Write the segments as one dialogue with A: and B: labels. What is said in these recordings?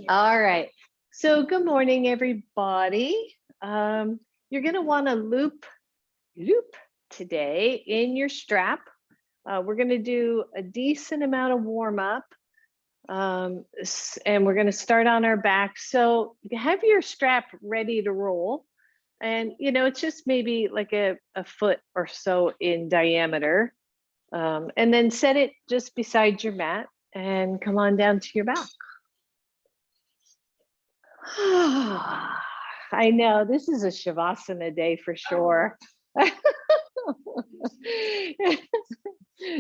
A: All right. So good morning, everybody. You're going to want to loop today in your strap. We're going to do a decent amount of warm up. And we're going to start on our back. So have your strap ready to roll. And, it's just maybe like a foot or so in diameter. And then set it just beside your mat and come on down to your back. I know this is a Shavasana day for sure.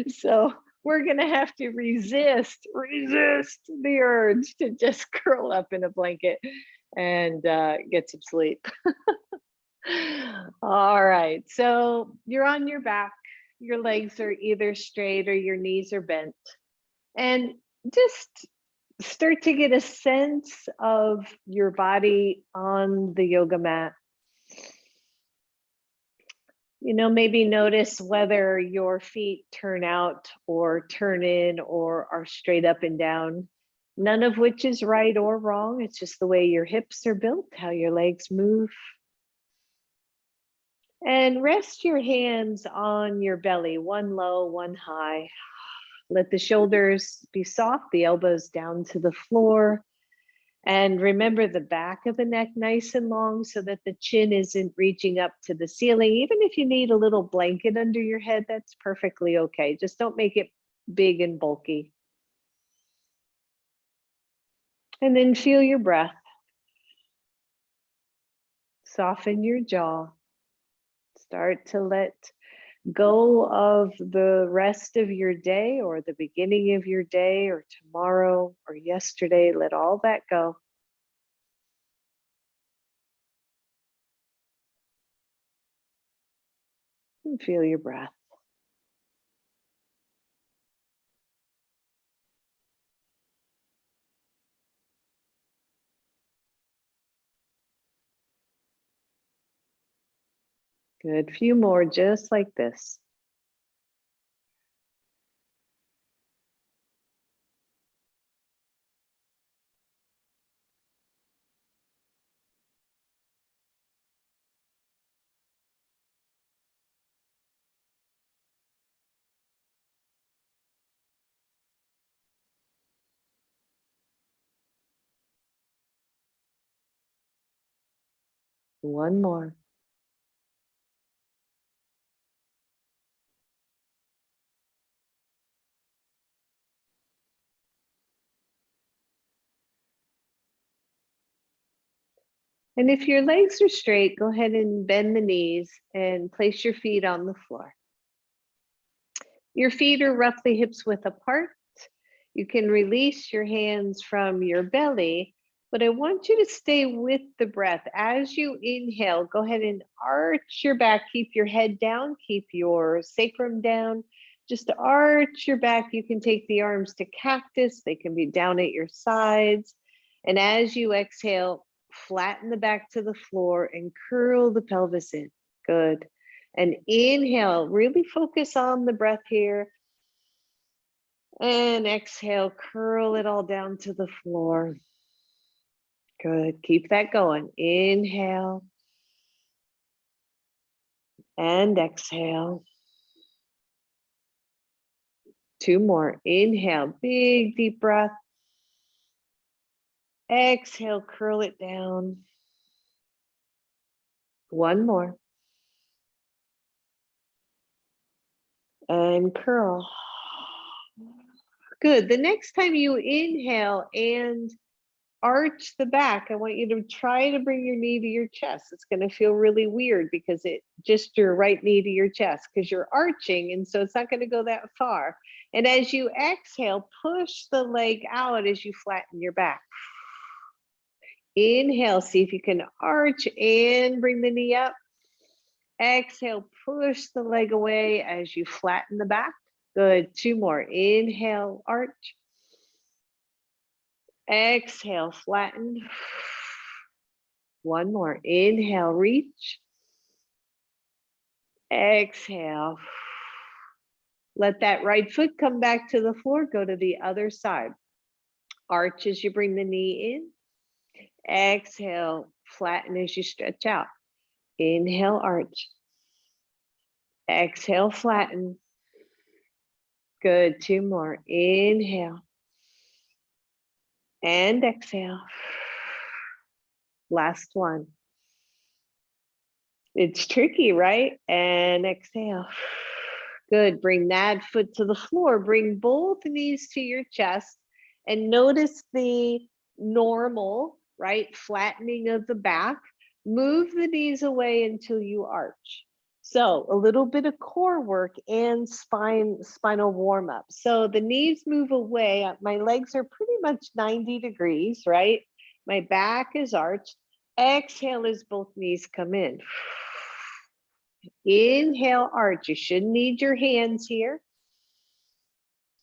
A: So we're going to have to resist the urge to just curl up in a blanket and get some sleep. All right. So you're on your back. Your legs are either straight or your knees are bent. And just start to get a sense of your body on the yoga mat. Maybe notice whether your feet turn out or turn in or are straight up and down, none of which is right or wrong. It's just the way your hips are built, how your legs move. And rest your hands on your belly, one low, one high. Let the shoulders be soft, the elbows down to the floor. And remember the back of the neck nice and long so that the chin isn't reaching up to the ceiling. Even if you need a little blanket under your head, that's perfectly okay. Just don't make it big and bulky. And then feel your breath. Soften your jaw. Start to let go of the rest of your day or the beginning of your day or tomorrow or yesterday. Let all that go. And feel your breath. Good. Few more just like this. One more. And if your legs are straight, go ahead and bend the knees and place your feet on the floor. Your feet are roughly hips width apart. You can release your hands from your belly, but I want you to stay with the breath. As you inhale, go ahead and arch your back. Keep your head down, keep your sacrum down. Just arch your back. You can take the arms to cactus. They can be down at your sides. And as you exhale, flatten the back to the floor and curl the pelvis in. Good. And inhale, really focus on the breath here. And exhale, curl it all down to the floor. Good. Keep that going. Inhale. And exhale. Two more. Inhale, big deep breath. Exhale, curl it down. One more. And curl. Good. The next time you inhale and arch the back, I want you to try to bring your knee to your chest. It's going to feel really weird because it just your right knee to your chest because you're arching, and so it's not going to go that far. And as you exhale, push the leg out as you flatten your back. Inhale, see if you can arch and bring the knee up. Exhale, push the leg away as you flatten the back. Good. Two more. Inhale, arch. Exhale, flatten. One more. Inhale, reach. Exhale. Let that right foot come back to the floor. Go to the other side. Arch as you bring the knee in. Exhale, flatten as you stretch out. Inhale, arch. Exhale, flatten. Good, 2 more. Inhale. And exhale. Last one. It's tricky, right? And exhale. Good. Bring that foot to the floor. Bring both knees to your chest and notice the normal, right? Flattening of the back. Move the knees away until you arch. So a little bit of core work and spinal warm up. So the knees move away. My legs are pretty much 90 degrees, right? My back is arched. Exhale as both knees come in. Inhale, arch. You shouldn't need your hands here.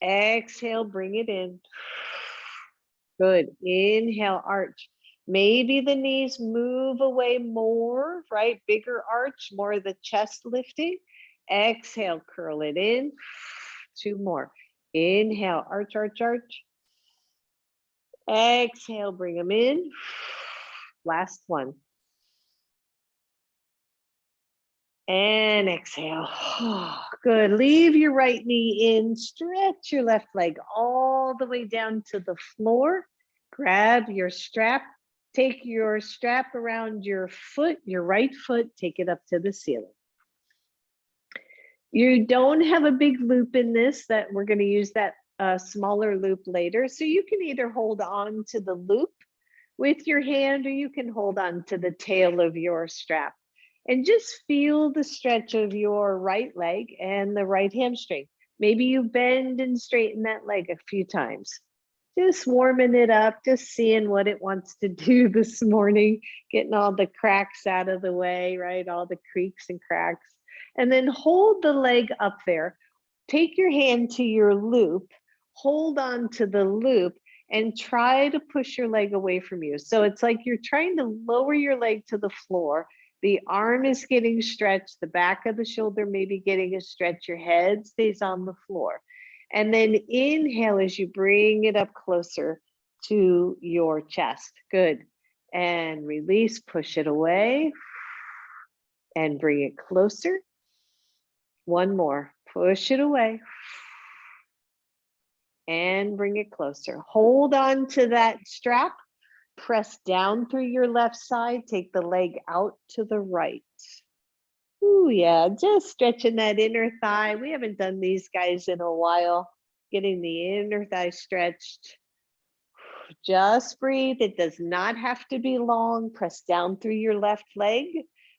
A: Exhale, bring it in. Good. Inhale, arch. Maybe the knees move away more, right? Bigger arch, more of the chest lifting. Exhale, curl it in. 2 more. Inhale, arch, arch, arch. Exhale, bring them in. Last one. And exhale. Good. Leave your right knee in. Stretch your left leg all the way down to the floor. Grab your strap. Take your strap around your foot, your right foot. Take it up to the ceiling. You don't have a big loop in this, that we're going to use that smaller loop later. So you can either hold on to the loop with your hand, or you can hold on to the tail of your strap. And just feel the stretch of your right leg and the right hamstring. Maybe you bend and straighten that leg a few times. Just warming it up, just seeing what it wants to do this morning, getting all the cracks out of the way, right? All the creaks and cracks. And then hold the leg up there. Take your hand to your loop, hold on to the loop, and try to push your leg away from you. So it's like you're trying to lower your leg to the floor. The arm is getting stretched, the back of the shoulder may be getting a stretch, your head stays on the floor. And then inhale as you bring it up closer to your chest. Good. And release, push it away and bring it closer. 1 more, push it away and bring it closer. Hold on to that strap. Press down through your left side, take the leg out to the right. Ooh, yeah, just stretching that inner thigh. We haven't done these guys in a while. Getting the inner thigh stretched. Just breathe. It does not have to be long. Press down through your left leg.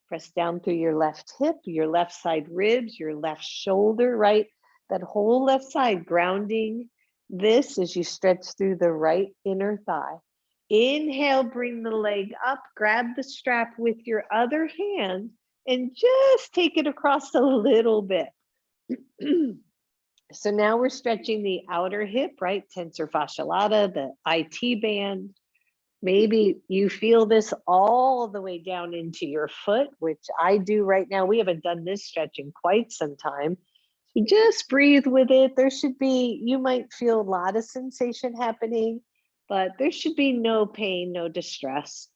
A: Press down through your left hip, your left side ribs, your left shoulder, right? That whole left side, grounding this as you stretch through the right inner thigh. Inhale, bring the leg up, grab the strap with your other hand and just take it across a little bit. So now we're stretching the outer hip, right? Tensor fascia lata, the IT band. Maybe you feel this all the way down into your foot, which I do right now. We haven't done this stretch in quite some time. So just breathe with it. There should be, you might feel a lot of sensation happening, but there should be no pain, no distress.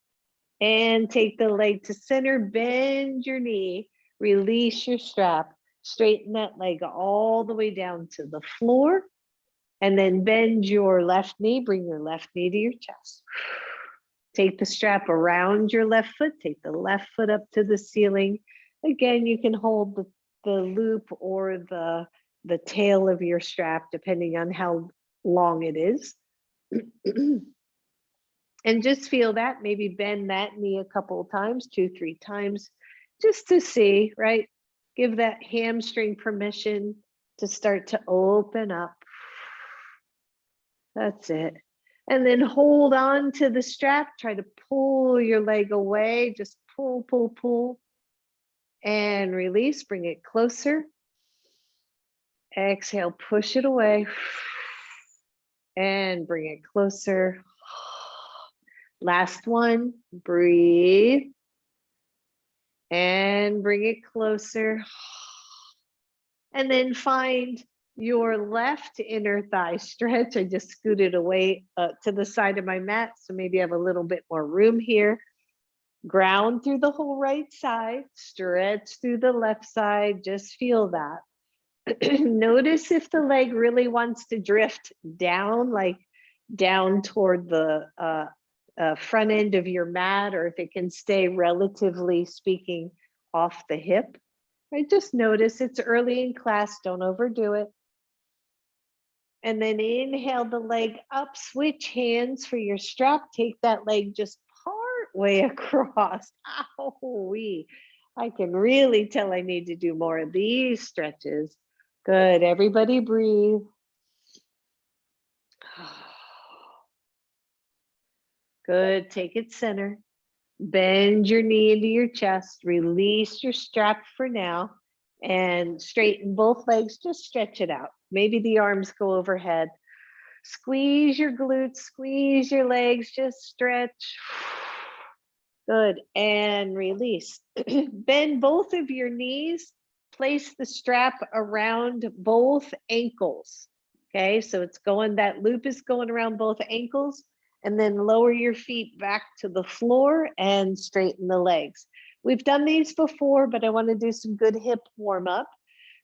A: And take the leg to center, bend your knee, release your strap, straighten that leg all the way down to the floor, and then bend your left knee, bring your left knee to your chest. Take the strap around your left foot, take the left foot up to the ceiling. Again, you can hold the loop or the tail of your strap, depending on how long it is. And just feel that, maybe bend that knee a couple of times, 2-3 times, just to see, right? Give that hamstring permission to start to open up. That's it. And then hold on to the strap, try to pull your leg away, just pull, pull, pull, and release, bring it closer. Exhale, push it away, and bring it closer. Last one, breathe, and bring it closer. And then find your left inner thigh stretch. I just scooted away to the side of my mat, so maybe I have a little bit more room here. Ground through the whole right side, stretch through the left side, just feel that. Notice if the leg really wants to drift down, like down toward the front end of your mat, or if it can stay, relatively speaking, off the hip. Right? Just notice. It's early in class, don't overdo it. And then inhale the leg up, switch hands for your strap. Take that leg just part way across. Ow-wee. I can really tell I need to do more of these stretches. Good, everybody breathe. Good, take it center. Bend your knee into your chest, release your strap for now, and straighten both legs, just stretch it out. Maybe the arms go overhead. Squeeze your glutes, squeeze your legs, just stretch. Good, and release. Bend both of your knees, place the strap around both ankles. Okay, so it's going, that loop is going around both ankles, and then lower your feet back to the floor and straighten the legs. We've done these before, but I want to do some good hip warm up.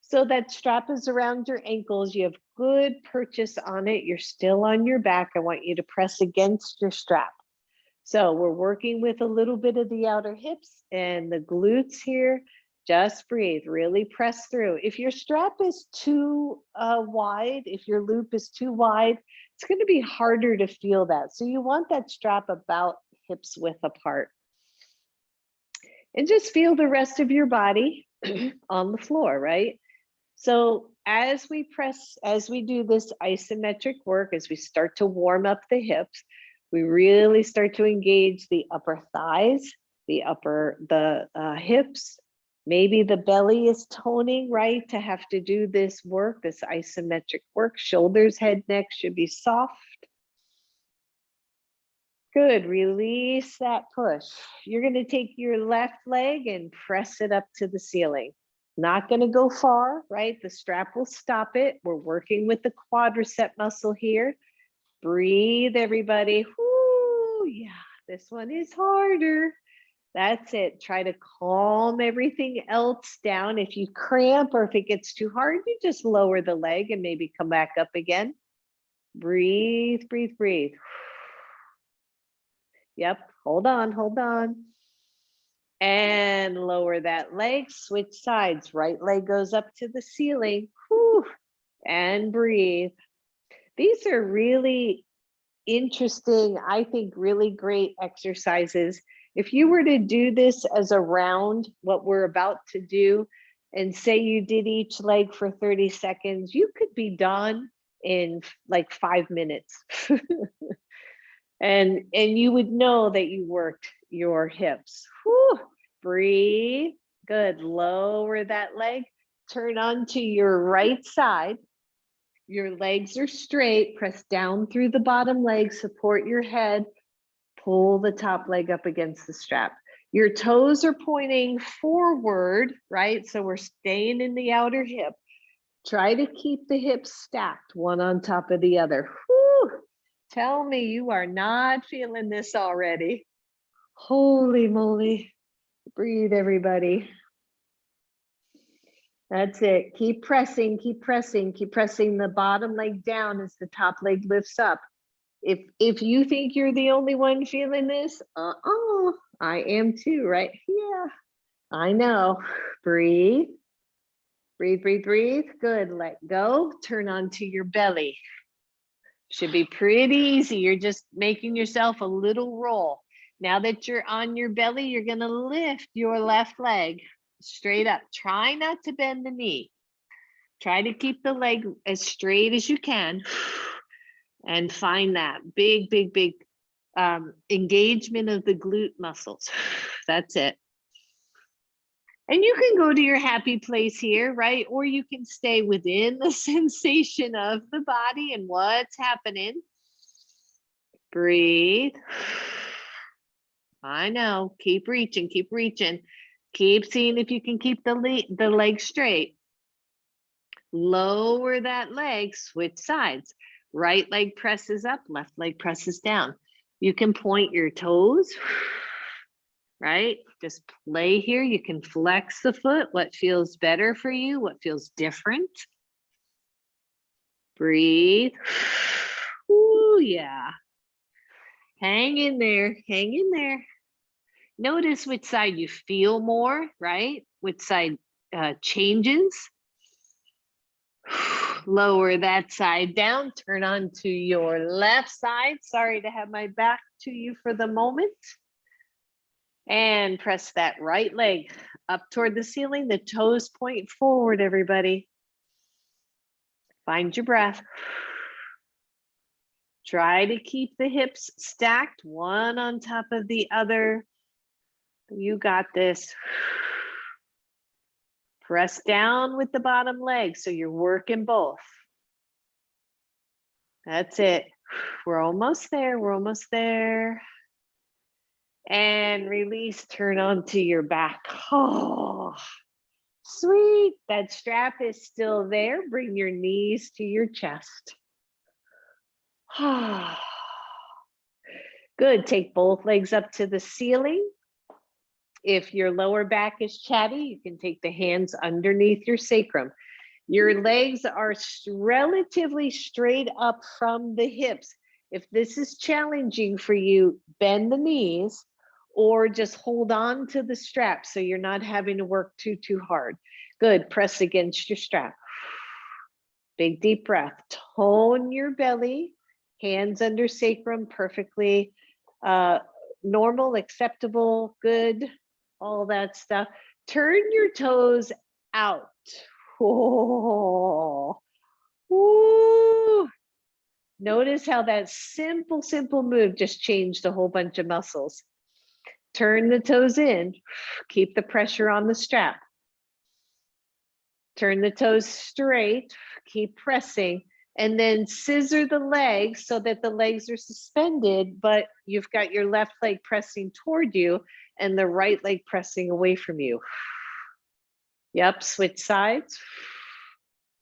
A: So that strap is around your ankles. You have good purchase on it. You're still on your back. I want you to press against your strap. So we're working with a little bit of the outer hips and the glutes here. Just breathe, really press through. If your strap is too wide, if your loop is too wide, it's going to be harder to feel that. So you want that strap about hips width apart. And just feel the rest of your body on the floor, right? So as we do this isometric work, as we start to warm up the hips, we really start to engage the upper thighs, the hips. Maybe the belly is toning, right, to have to do this work, this isometric work. Shoulders, head, neck should be soft. Good, release that push. You're gonna take your left leg and press it up to the ceiling. Not gonna go far, right? The strap will stop it. We're working with the quadricep muscle here. Breathe, everybody. Whoo, yeah, this one is harder. That's it. Try to calm everything else down. If you cramp or if it gets too hard, you just lower the leg and maybe come back up again. Breathe, breathe, breathe. Yep, hold on, hold on. And lower that leg, switch sides. Right leg goes up to the ceiling. Whew. And breathe. These are really interesting, I think really great exercises. If you were to do this as a round, what we're about to do, and say you did each leg for 30 seconds, you could be done in like 5 minutes. and you would know that you worked your hips. Whew. Breathe. Good. Lower that leg. Turn onto your right side. Your legs are straight. Press down through the bottom leg. Support your head. Pull the top leg up against the strap. Your toes are pointing forward, right? So we're staying in the outer hip. Try to keep the hips stacked, one on top of the other. Whew. Tell me you are not feeling this already. Holy moly. Breathe, everybody. That's it. Keep pressing, keep pressing, keep pressing the bottom leg down as the top leg lifts up. If you think you're the only one feeling this, I am too, right? Yeah, I know. Breathe, breathe, breathe, breathe. Good, let go. Turn onto your belly. Should be pretty easy. You're just making yourself a little roll. Now that you're on your belly, you're gonna lift your left leg straight up. Try not to bend the knee. Try to keep the leg as straight as you can. And find that big, big, big engagement of the glute muscles. That's it. And you can go to your happy place here, right? Or you can stay within the sensation of the body and what's happening. Breathe. I know. Keep reaching, keep reaching. Keep seeing if you can keep the leg straight. Lower that leg, switch sides. Right leg presses up, left leg presses down. You can point your toes, right? Just play here. You can flex the foot. What feels better for you? What feels different? Breathe. Ooh, yeah. Hang in there. Hang in there. Notice which side you feel more, right? Which side changes. Lower that side down. Turn on to your left side. Sorry to have my back to you for the moment. And press that right leg up toward the ceiling. The toes point forward, everybody. Find your breath. Try to keep the hips stacked, one on top of the other. You got this. Press down with the bottom leg so you're working both. That's it. We're almost there. We're almost there. And release, turn onto your back. Oh, sweet. That strap is still there. Bring your knees to your chest. Good. Take both legs up to the ceiling. If your lower back is chatty, you can take the hands underneath your sacrum. Your legs are relatively straight up from the hips. If this is challenging for you, bend the knees or just hold on to the strap so you're not having to work too hard. Good. Press against your strap. Big deep breath. Tone your belly. Hands under sacrum, perfectly normal, acceptable, good, all that stuff. Turn your toes out. Oh, ooh. Notice how that simple move just changed a whole bunch of muscles. Turn the toes in. Keep the pressure on the strap. Turn the toes straight. Keep pressing. And then scissor the legs so that the legs are suspended, but you've got your left leg pressing toward you and the right leg pressing away from you. Yep, switch sides.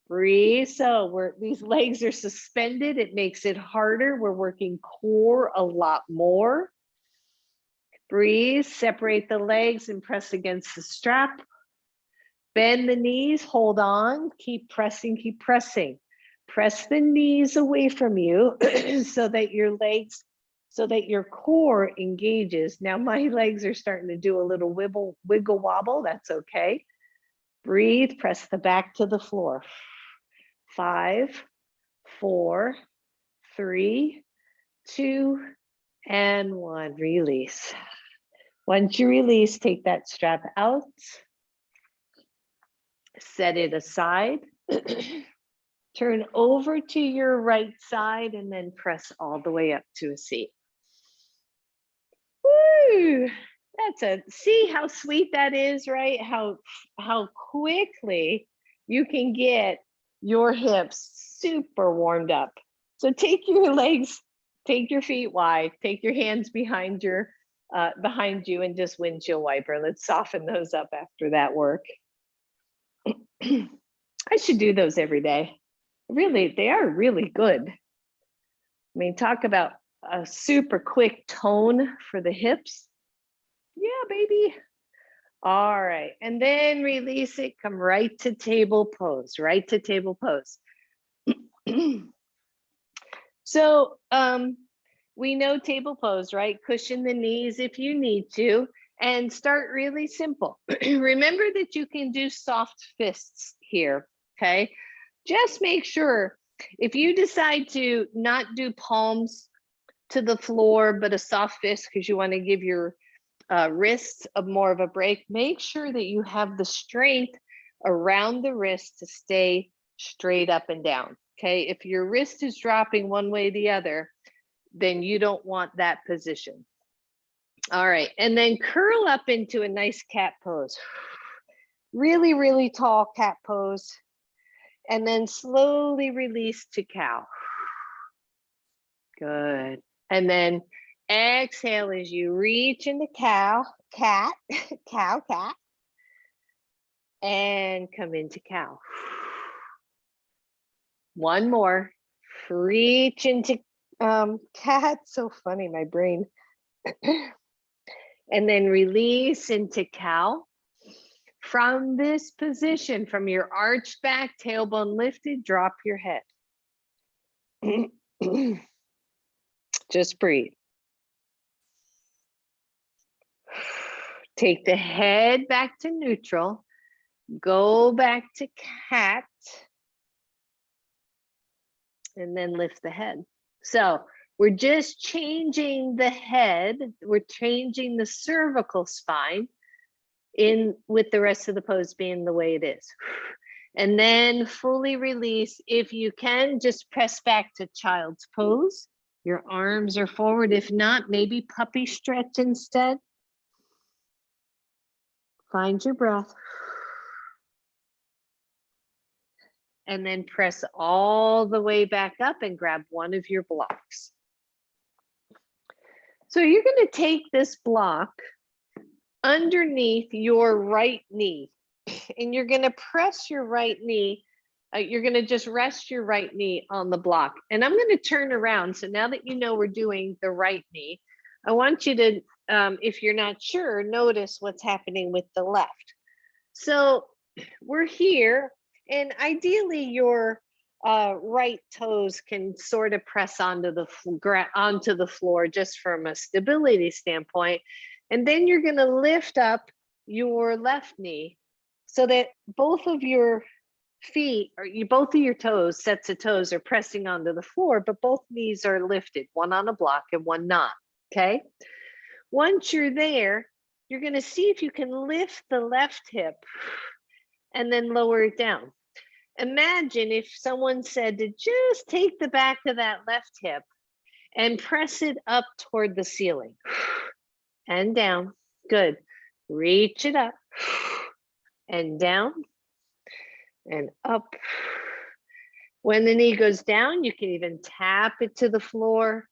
A: Breathe. So these legs are suspended. It makes it harder. We're working core a lot more. Breathe, separate the legs and press against the strap. Bend the knees, hold on, keep pressing, keep pressing. Press the knees away from you so that your core engages. Now my legs are starting to do a little wiggle wobble. That's okay. Breathe, press the back to the floor. 5, 4, 3, 2, and 1. Release. Once you release, take that strap out. Set it aside. Turn over to your right side and then press all the way up to a seat. Woo! See how sweet that is, right? How quickly you can get your hips super warmed up. So take your legs, take your feet wide, take your hands behind you and just windshield wiper. Let's soften those up after that work. I should do those every day. Really, they are really good. I mean, talk about a super quick tone for the hips. Yeah, baby. All right, and then release it, come right to table pose, right to table pose. So we know table pose, right? Cushion the knees if you need to, and start really simple. Remember that you can do soft fists here, okay? Just make sure if you decide to not do palms to the floor, but a soft fist because you want to give your wrists more of a break, make sure that you have the strength around the wrist to stay straight up and down. Okay, if your wrist is dropping one way or the other, then you don't want that position. All right, and then curl up into a nice cat pose. Really, really tall cat pose. And then slowly release to cow. Good. And then exhale as you reach into cat, and come into cow. One more. Reach into cat. So funny, my brain. And then release into cow. From this position, from your arched back, tailbone lifted, drop your head. Just breathe. Take the head back to neutral. Go back to cat. And then lift the head. So we're just changing the head. We're changing the cervical spine in with the rest of the pose being the way it is. And then fully release. If you can, just press back to child's pose. Your arms are forward. If not, maybe puppy stretch instead. Find your breath. And then press all the way back up and grab one of your blocks. So you're going to take this block underneath your right knee, and you're going to press your right knee. You're going to just rest your right knee on the block. And I'm going to turn around. So now that you know we're doing the right knee, I want you to, if you're not sure, notice what's happening with the left. So we're here, and ideally your right toes can sort of press onto the floor just from a stability standpoint. And then you're going to lift up your left knee so that both of your feet, or both of your toes, sets of toes, are pressing onto the floor, but both knees are lifted, one on a block and one not. Okay. Once you're there, you're going to see if you can lift the left hip and then lower it down. Imagine if someone said to just take the back of that left hip and press it up toward the ceiling and down. Good. Reach it up and down and up. When the knee goes down, you can even tap it to the floor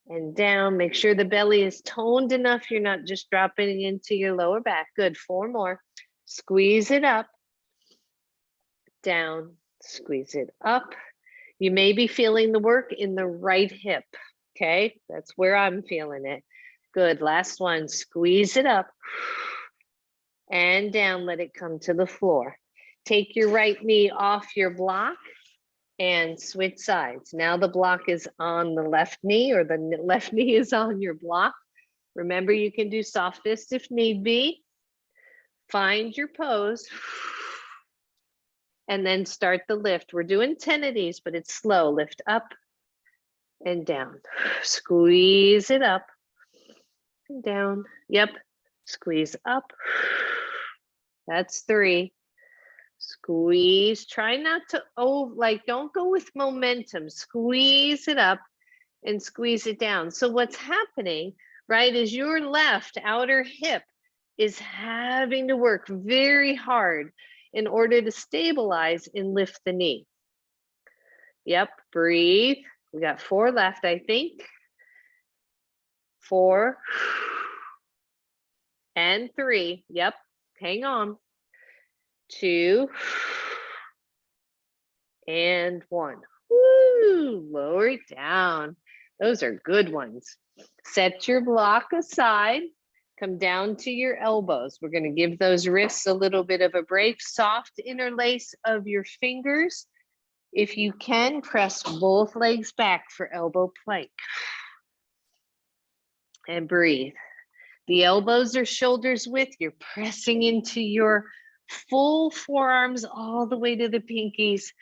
A: and down. Make sure the belly is toned enough. You're not just dropping into your lower back. Good. 4 more. Squeeze it up, down, squeeze it up. You may be feeling the work in the right hip. Okay, that's where I'm feeling it. Good. Last one. Squeeze it up and down. Let it come to the floor. Take your right knee off your block and switch sides. Now the block is on the left knee, or the left knee is on your block. Remember, you can do soft fist if need be. Find your pose and then start the lift. We're doing 10 of these, but it's slow. Lift up and down. Squeeze it up and down. Yep. Squeeze up. That's 3. Squeeze. Try not to, don't go with momentum. Squeeze it up and squeeze it down. So what's happening, right, is your left outer hip is having to work very hard in order to stabilize and lift the knee. Yep, breathe. We got 4 left, I think. 4 and 3. Yep, hang on. 2 and 1. Woo, lower it down. Those are good ones. Set your block aside. Come down to your elbows. We're going to give those wrists a little bit of a break. Soft interlace of your fingers. If you can, press both legs back for elbow plank. And breathe. The elbows are shoulders width. You're pressing into your full forearms all the way to the pinkies.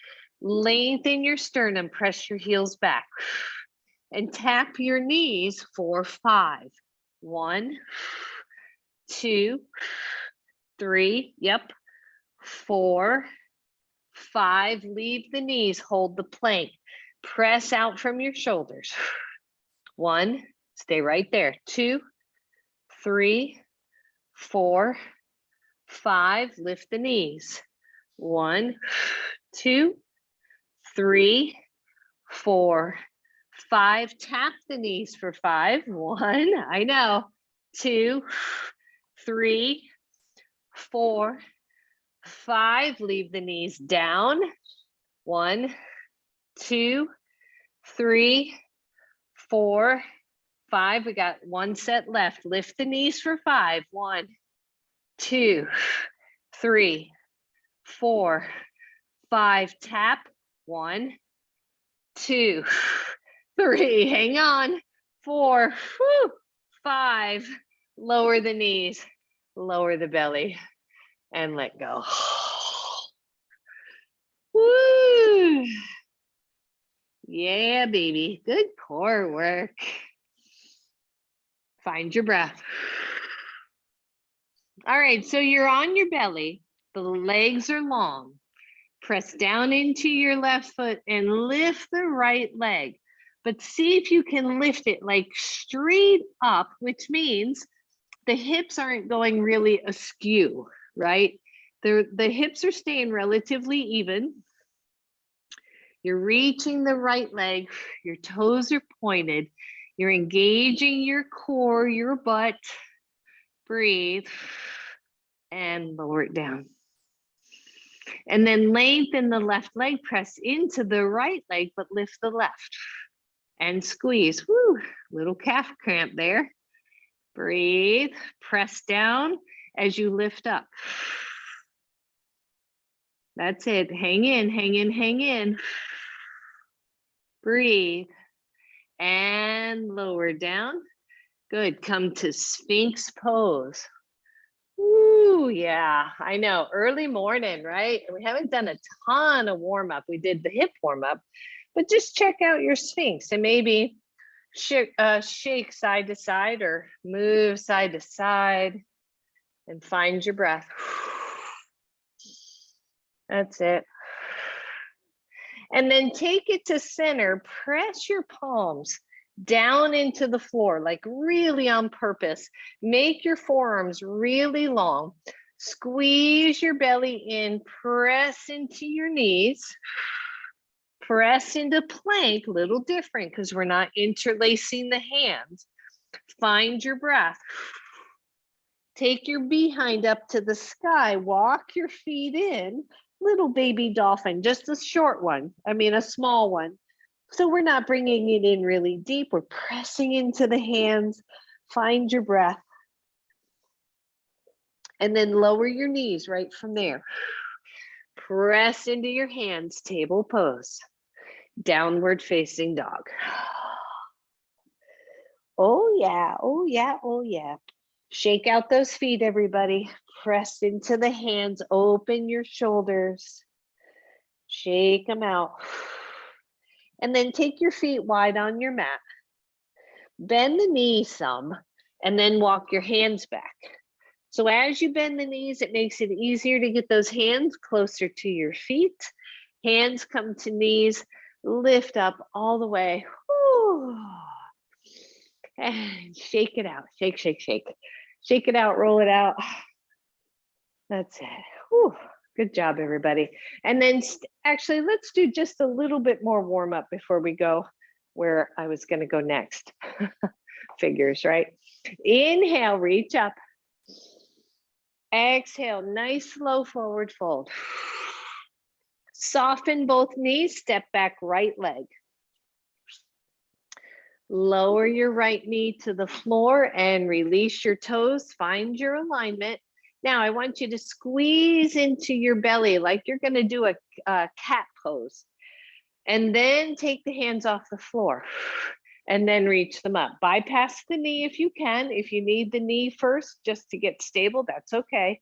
A: Lengthen your sternum. Press your heels back. And tap your knees for 5. 1, 2, 3. Yep. 4, 5. Leave the knees. Hold the plank. Press out from your shoulders. 1. Stay right there. 2, 3, 4, 5. Lift the knees. 1, 2, 3, 4, 5. Tap the knees for 5. 1. I know. 2, 3, 4, 5. Leave the knees down. 1, 2, 3, 4, 5. We got one set left. Lift the knees for 5. 1, 2, 3, 4, 5. Tap. 1, 2, 3. Hang on. 4, 5. Lower the knees, lower the belly, and let go. Woo! Yeah, baby. Good core work. Find your breath. All right, so you're on your belly. The legs are long. Press down into your left foot and lift the right leg. But see if you can lift it like straight up, which means the hips aren't going really askew, right? The hips are staying relatively even. You're reaching the right leg. Your toes are pointed. You're engaging your core, your butt. Breathe and lower it down. And then lengthen the left leg, press into the right leg, but lift the left and squeeze. Woo, little calf cramp there. Breathe, press down as you lift up. That's it. Hang in, hang in, hang in. Breathe and lower down. Good. Come to Sphinx Pose. Ooh, yeah, I know. Early morning, right? We haven't done a ton of warm up. We did the hip warm up, but just check out your Sphinx and maybe shake side to side or move side to side and find your breath. That's it. And then take it to center, press your palms down into the floor, like really on purpose. Make your forearms really long. Squeeze your belly in, press into your knees. Press into plank, a little different because we're not interlacing the hands. Find your breath. Take your behind up to the sky, walk your feet in, little baby dolphin, just a short one, a small one. So we're not bringing it in really deep, we're pressing into the hands, find your breath. And then lower your knees right from there. Press into your hands, table pose, downward facing dog. Oh yeah, oh yeah, oh yeah. Shake out those feet, everybody. Press into the hands, open your shoulders. Shake them out. And then take your feet wide on your mat. Bend the knees some, and then walk your hands back. So as you bend the knees, it makes it easier to get those hands closer to your feet. Hands come to knees, lift up all the way. Whew. And shake it out. Shake, shake, shake. Shake it out, roll it out. That's it. Whew. Good job, everybody. And then actually, let's do just a little bit more warm up before we go where I was going to go next. Figures, right? Inhale, reach up. Exhale, nice slow forward fold. Soften both knees, step back right leg. Lower your right knee to the floor and release your toes. Find your alignment. Now I want you to squeeze into your belly like you're going to do a cat pose. And then take the hands off the floor and then reach them up. Bypass the knee if you can. If you need the knee first just to get stable, that's okay.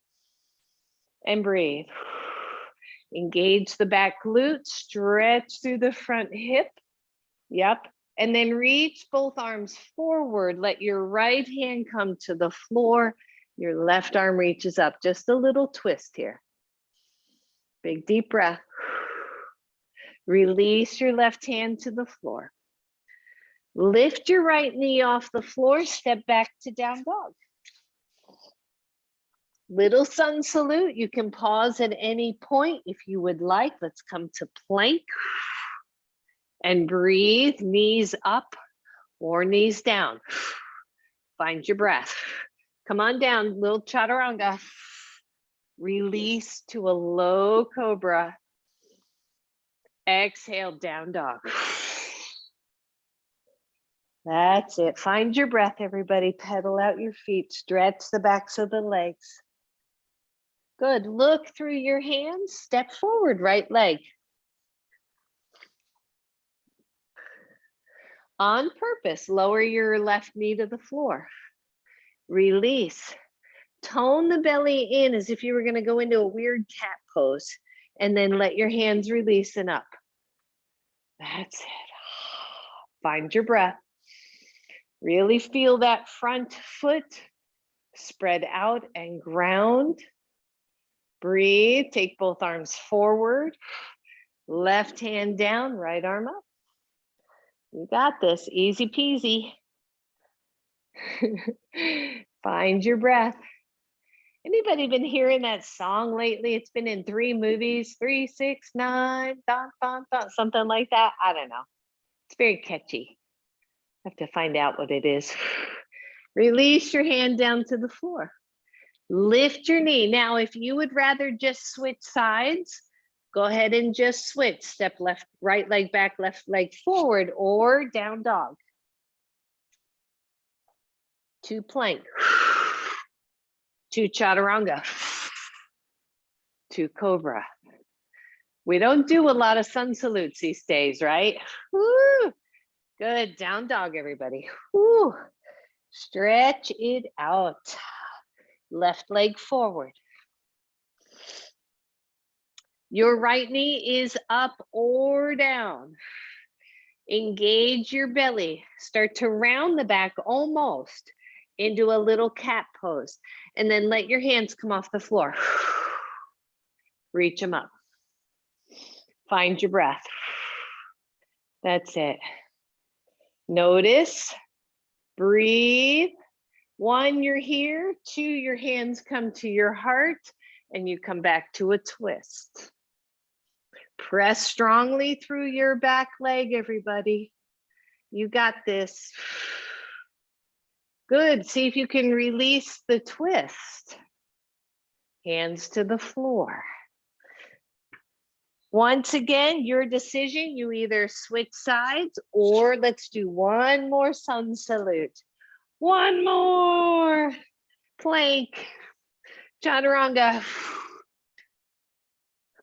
A: And breathe. Engage the back glute, stretch through the front hip. Yep. And then reach both arms forward. Let your right hand come to the floor. Your left arm reaches up. Just a little twist here. Big deep breath. Release your left hand to the floor. Lift your right knee off the floor. Step back to down dog. Little sun salute. You can pause at any point if you would like. Let's come to plank. And breathe, knees up or knees down. Find your breath. Come on down, little chaturanga. Release to a low cobra. Exhale, down dog. That's it. Find your breath, everybody. Pedal out your feet. Stretch the backs of the legs. Good. Look through your hands. Step forward, right leg. On purpose, lower your left knee to the floor. Release. Tone the belly in as if you were going to go into a weird cat pose. And then let your hands release and up. That's it. Find your breath. Really feel that front foot spread out and ground. Breathe. Take both arms forward. Left hand down, right arm up. You got this. Easy peasy. Find your breath. Anybody been hearing that song lately? It's been in 3 movies, 3, 6, 9, dun, dun, dun, something like that. I don't know. It's very catchy. I have to find out what it is. Release your hand down to the floor. Lift your knee. Now, if you would rather just switch sides, go ahead and just switch. Step left, right leg back, left leg forward, or down dog. To plank. To chaturanga. To cobra. We don't do a lot of sun salutes these days, right? Woo! Good. Down dog, everybody. Woo! Stretch it out. Left leg forward. Your right knee is up or down. Engage your belly. Start to round the back almost into a little cat pose. And then let your hands come off the floor. Reach them up. Find your breath. That's it. Notice, breathe. 1, you're here. 2, your hands come to your heart and you come back to a twist. Press strongly through your back leg, everybody. You got this. Good. See if you can release the twist. Hands to the floor. Once again, your decision. You either switch sides or let's do 1 more sun salute. 1 more. Plank. Chaturanga.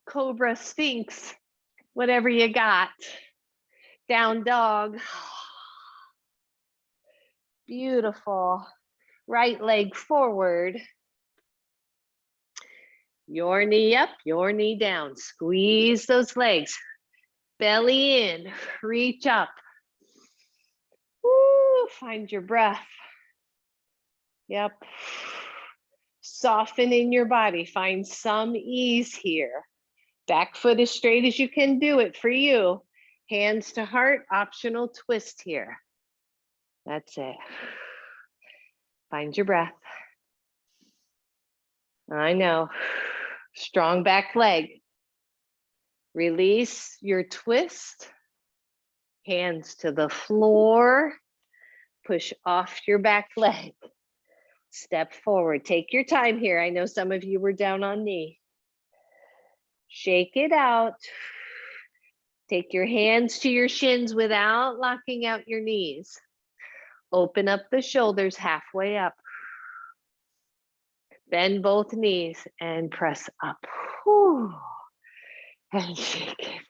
A: Cobra, Sphinx. Whatever you got. Down dog. Beautiful. Right leg forward. Your knee up, your knee down. Squeeze those legs. Belly in, reach up. Woo, find your breath. Yep. Soften in your body. Find some ease here. Back foot as straight as you can do it for you. Hands to heart, optional twist here. That's it. Find your breath. I know. Strong back leg. Release your twist. Hands to the floor. Push off your back leg. Step forward. Take your time here. I know some of you were down on knee. Shake it out. Take your hands to your shins without locking out your knees. Open up the shoulders halfway up. Bend both knees and press up. Whew. And shake it.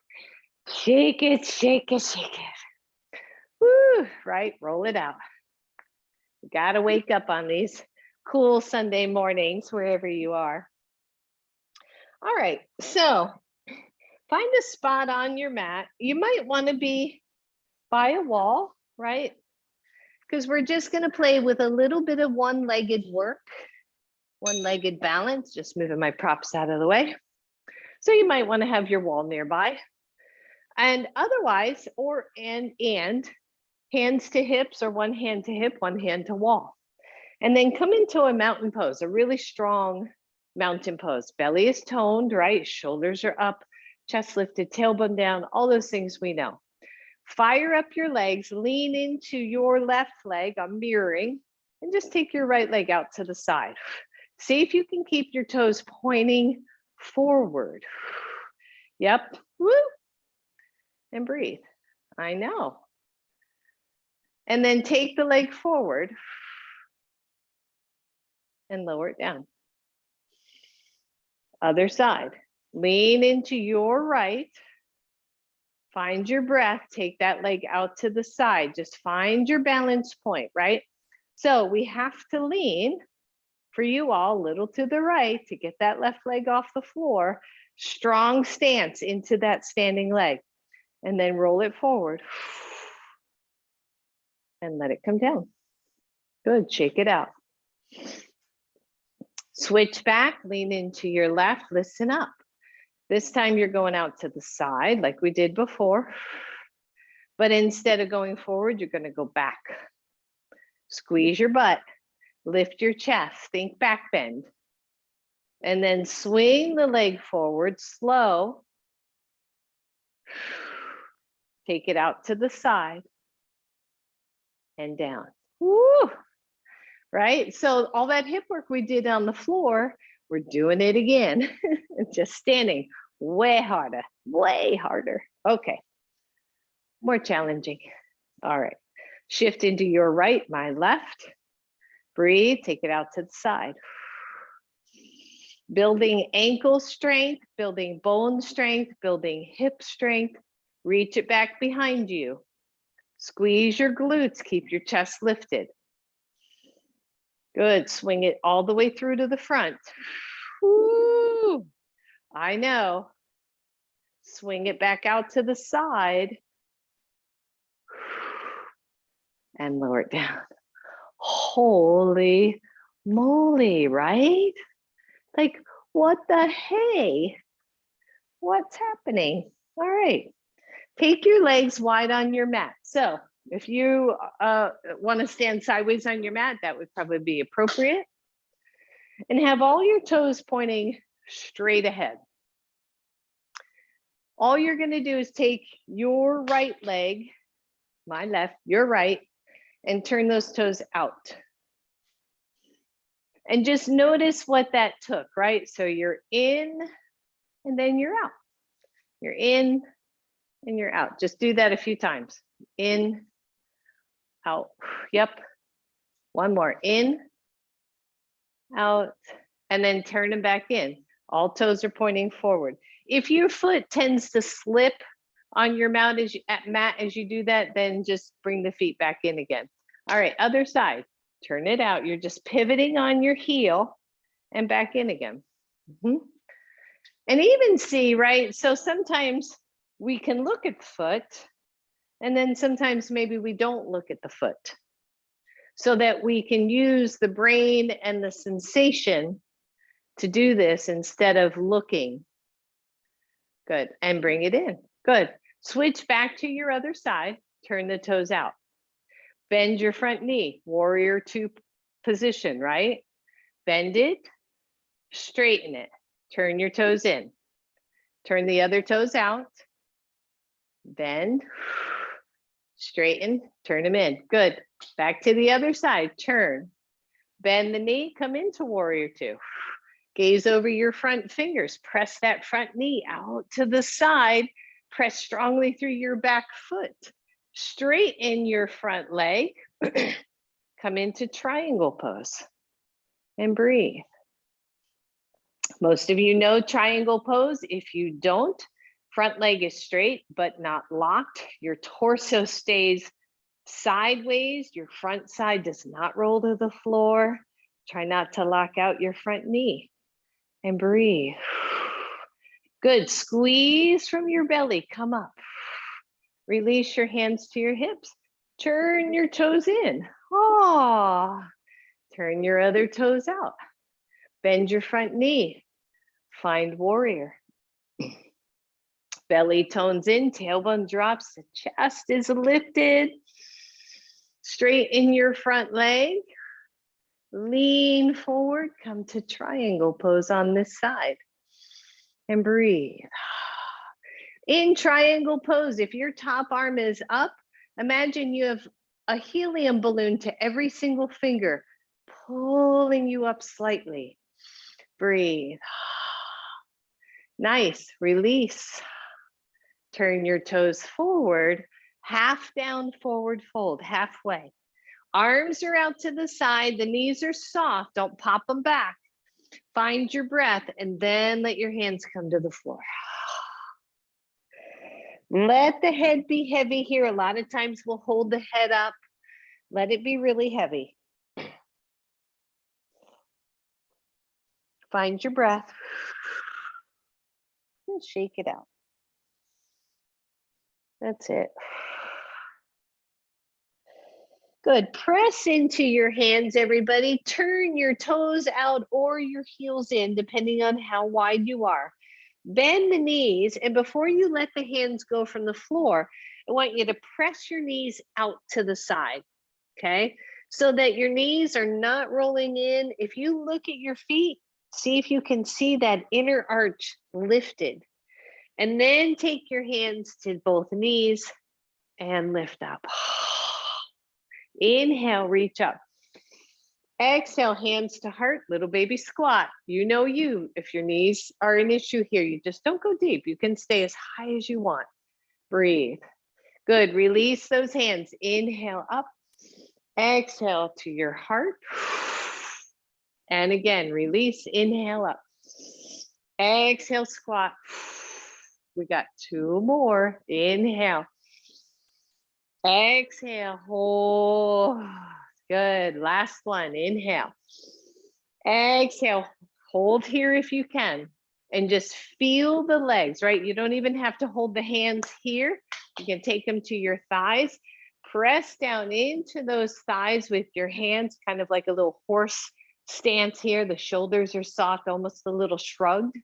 A: Shake it, shake it, shake it. Woo, right, roll it out. You gotta wake up on these cool Sunday mornings, wherever you are. All right, so find a spot on your mat. You might wanna be by a wall, right? Because we're just gonna play with a little bit of one-legged work, one-legged balance, just moving my props out of the way. So you might wanna have your wall nearby. And otherwise, and hands to hips or one hand to hip, one hand to wall. And then come into a mountain pose, a really strong mountain pose. Belly is toned, right? Shoulders are up, chest lifted, tailbone down, all those things we know. Fire up your legs, lean into your left leg, I'm mirroring, and just take your right leg out to the side. See if you can keep your toes pointing forward. Yep, woo. and breathe. I know. And then take the leg forward and lower it down. Other side. Lean into your right. Find your breath. Take that leg out to the side. Just find your balance point, right? So we have to lean, for you all, a little to the right to get that left leg off the floor. Strong stance into that standing leg. And then roll it forward. And let it come down. Good, shake it out. Switch back, lean into your left, listen up. This time you're going out to the side like we did before. But instead of going forward, you're going to go back. Squeeze your butt, lift your chest, think back bend. And then swing the leg forward, slow. Take it out to the side and down. Woo! Right? So all that hip work we did on the floor, we're doing it again. Just standing way harder, way harder. Okay. More challenging. All right. Shift into your right, my left. Breathe, take it out to the side. Building ankle strength, building bone strength, building hip strength. Reach it back behind you. Squeeze your glutes, keep your chest lifted. Good, swing it all the way through to the front. Woo! I know. Swing it back out to the side. And lower it down. Holy moly, right? Like, what the hey? What's happening? All right. Take your legs wide on your mat. So if you want to stand sideways on your mat, that would probably be appropriate. And have all your toes pointing straight ahead. All you're going to do is take your right leg, my left, your right, and turn those toes out. And just notice what that took, right? So you're in and then you're out. You're in and you're out. Just do that a few times. In, out. Yep. One more. In, out, and then turn them back in. All toes are pointing forward. If your foot tends to slip on your mat as you do that, then just bring the feet back in again. All right, other side. Turn it out. You're just pivoting on your heel and back in again. And even see, right? So sometimes we can look at the foot, and then sometimes maybe we don't look at the foot, so that we can use the brain and the sensation to do this instead of looking. Good, and bring it in. Good. Switch back to your other side. Turn the toes out. Bend your front knee, warrior two position, right? Bend it, straighten it. Turn your toes in. Turn the other toes out. Bend, straighten, turn them in. Good. Back to the other side, turn. Bend the knee, come into warrior two. Gaze over your front fingers. Press that front knee out to the side. Press strongly through your back foot. Straighten your front leg. Come into triangle pose and breathe. Most of you know triangle pose. If you don't, front leg is straight but not locked. Your torso stays sideways. Your front side does not roll to the floor. Try not to lock out your front knee and breathe. Good. Squeeze from your belly. Come up. Release your hands to your hips. Turn your toes in. Oh, turn your other toes out. Bend your front knee. Find warrior. Belly tones in, tailbone drops, the chest is lifted. Straighten your front leg. Lean forward, come to triangle pose on this side. And breathe. In triangle pose, if your top arm is up, imagine you have a helium balloon to every single finger, pulling you up slightly. Breathe. Nice, release. Turn your toes forward, half down, forward fold, halfway. Arms are out to the side, the knees are soft, don't pop them back. Find your breath and then let your hands come to the floor. Let the head be heavy here. A lot of times we'll hold the head up. Let it be really heavy. Find your breath. Just shake it out. That's it. Good. Press into your hands, everybody. Turn your toes out or your heels in, depending on how wide you are. Bend the knees, and before you let the hands go from the floor, I want you to press your knees out to the side, okay? So that your knees are not rolling in. If you look at your feet, see if you can see that inner arch lifted. And then take your hands to both knees and lift up. Inhale, reach up. Exhale, hands to heart, little baby squat. You know you, if your knees are an issue here, you just don't go deep. You can stay as high as you want. Breathe. Good, release those hands. Inhale up. Exhale to your heart. And again, release, inhale up. Exhale, squat. We got 2 more. Inhale. Exhale, hold. Good. Last one. Inhale. Exhale. Hold here if you can. And just feel the legs, right? You don't even have to hold the hands here. You can take them to your thighs. Press down into those thighs with your hands, kind of like a little horse stance here. The shoulders are soft, almost a little shrugged.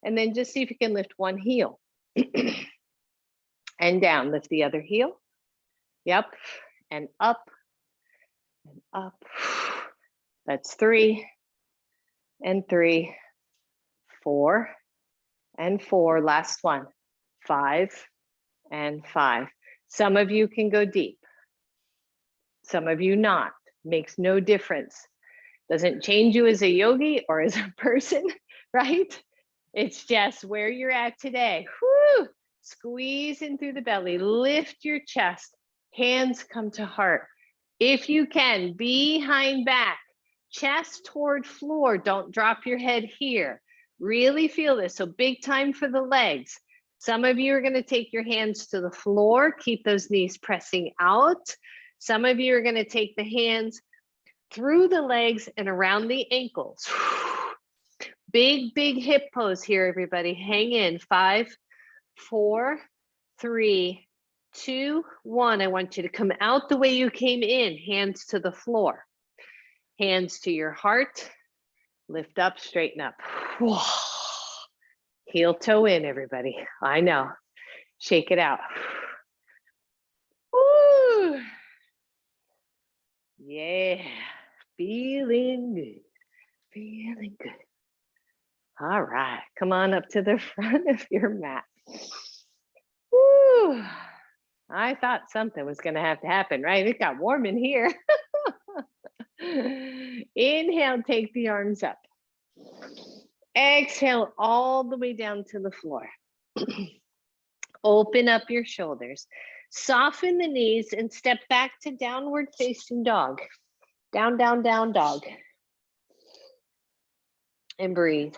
A: And then just see if you can lift one heel. And down. Lift the other heel. Yep. And up. And up. That's 3 and 3, 4 and 4. Last one. 5 and 5. Some of you can go deep. Some of you not. Makes no difference. Doesn't change you as a yogi or as a person, right? It's just where you're at today. Whew. Squeeze in through the belly. Lift your chest. Hands come to heart. If you can, behind back. Chest toward floor. Don't drop your head here. Really feel this. So big time for the legs. Some of you are going to take your hands to the floor. Keep those knees pressing out. Some of you are going to take the hands through the legs and around the ankles. Big, big hip pose here, everybody. Hang in. 5, 4, 3, 2, 1. I want you to come out the way you came in. Hands to the floor. Hands to your heart. Lift up, straighten up. Heel toe in, everybody. I know. Shake it out. Woo. Yeah. Feeling good. Feeling good. All right. Come on up to the front of your mat. Woo. I thought something was going to have to happen, right? It got warm in here. Inhale, take the arms up. Exhale all the way down to the floor. Open up your shoulders. Soften the knees and step back to downward facing dog. Down, down, down dog. And breathe.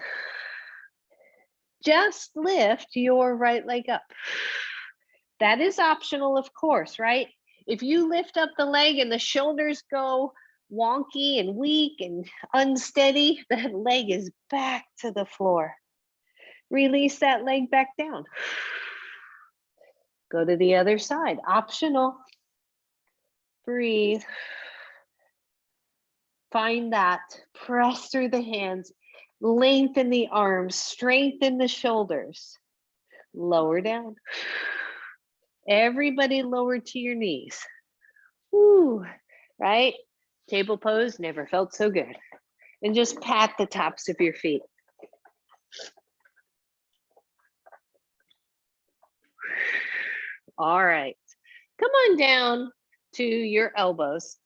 A: Just lift your right leg up. That is optional, of course, right? If you lift up the leg and the shoulders go wonky and weak and unsteady, that leg is back to the floor. Release that leg back down. Go to the other side, optional. Breathe. Find that, press through the hands, lengthen the arms, strengthen the shoulders. Lower down. Everybody lower to your knees. Woo, right? Table pose never felt so good. And just pat the tops of your feet. All right, come on down to your elbows.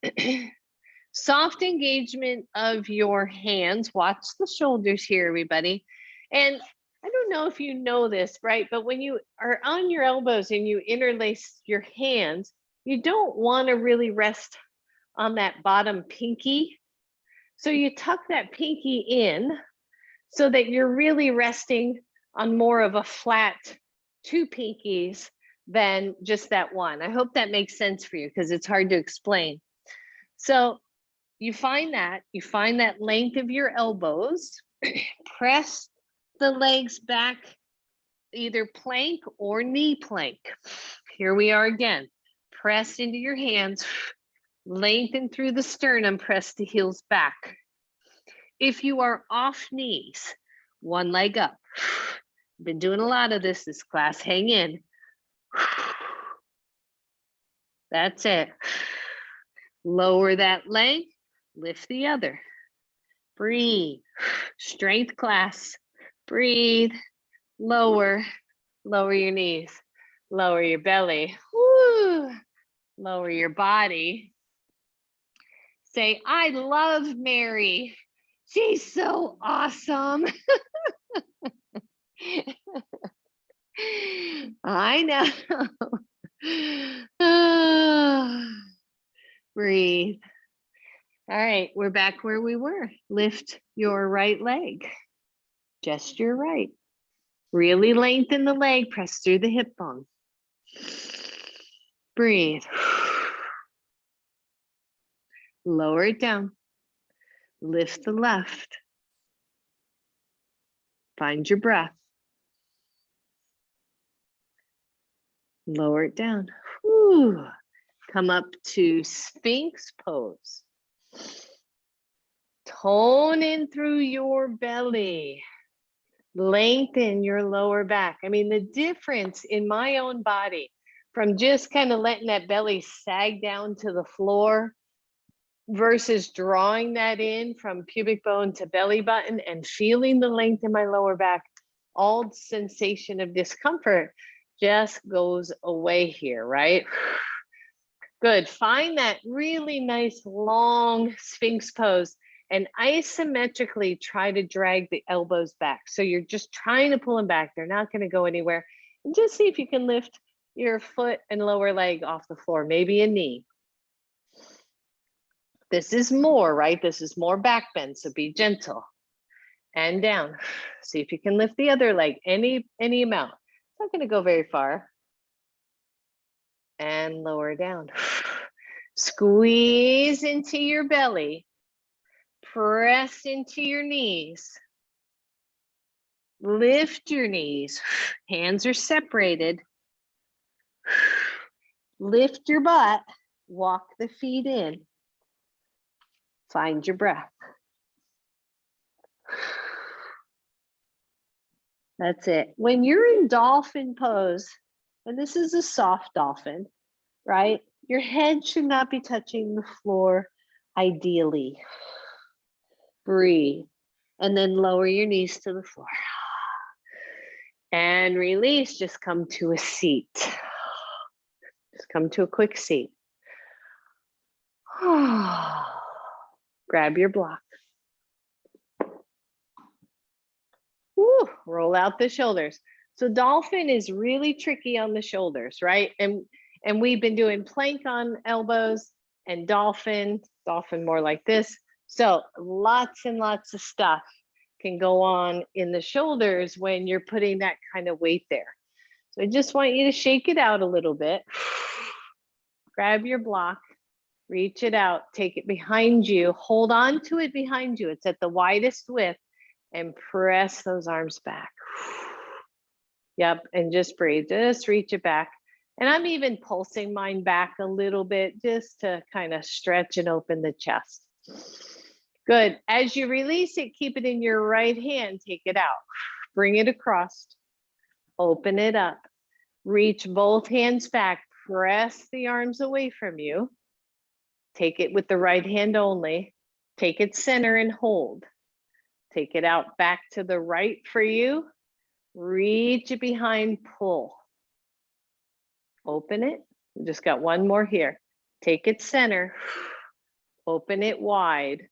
A: Soft engagement of your hands. Watch the shoulders here, everybody. And I don't know if you know this, right? But when you are on your elbows and you interlace your hands, you don't want to really rest on that bottom pinky. So you tuck that pinky in so that you're really resting on more of a flat two pinkies than just that one. I hope that makes sense for you because it's hard to explain. So you find that length of your elbows, press the legs back, either plank or knee plank. Here we are again. Press into your hands, lengthen through the sternum, press the heels back. If you are off knees, one leg up. Been doing a lot of this class. Hang in. That's it. Lower that leg, lift the other. Breathe. Strength class. Breathe. Lower. Lower your knees. Lower your belly. Woo. Lower your body. Say, I love Mary. She's so awesome. I know. Breathe. All right, we're back where we were. Lift your right leg. Just your right. Really lengthen the leg. Press through the hip bone. Breathe. Lower it down. Lift the left. Find your breath. Lower it down. Whew. Come up to Sphinx Pose. Tone in through your belly. Lengthen your lower back. I mean, the difference in my own body from just kind of letting that belly sag down to the floor versus drawing that in from pubic bone to belly button and feeling the length in my lower back, all sensation of discomfort just goes away here, right? Good. Find that really nice long Sphinx pose and isometrically try to drag the elbows back. So you're just trying to pull them back. They're not going to go anywhere. And just see if you can lift your foot and lower leg off the floor, maybe a knee. This is more, right? This is more back bend, so be gentle. And down. See if you can lift the other leg, any amount. It's not going to go very far. And lower down. Squeeze into your belly. Press into your knees. Lift your knees. Hands are separated. Lift your butt. Walk the feet in. Find your breath. That's it. When you're in dolphin pose, and this is a soft dolphin, right? Your head should not be touching the floor, ideally. Breathe. And then lower your knees to the floor. And release, just come to a seat. Just come to a quick seat. Grab your block. Woo, roll out the shoulders. So dolphin is really tricky on the shoulders, right? And we've been doing plank on elbows and dolphin more like this. So lots and lots of stuff can go on in the shoulders when you're putting that kind of weight there. So I just want you to shake it out a little bit. Grab your block, reach it out, take it behind you, hold on to it behind you. It's at the widest width and press those arms back. Yep, and just breathe, just reach it back. And I'm even pulsing mine back a little bit just to kind of stretch and open the chest. Good. As you release it, keep it in your right hand, take it out. Bring it across, open it up. Reach both hands back, press the arms away from you. Take it with the right hand only. Take it center and hold. Take it out back to the right for you. Reach it behind, pull. Open it. We just got one more here. Take it center. Open it wide.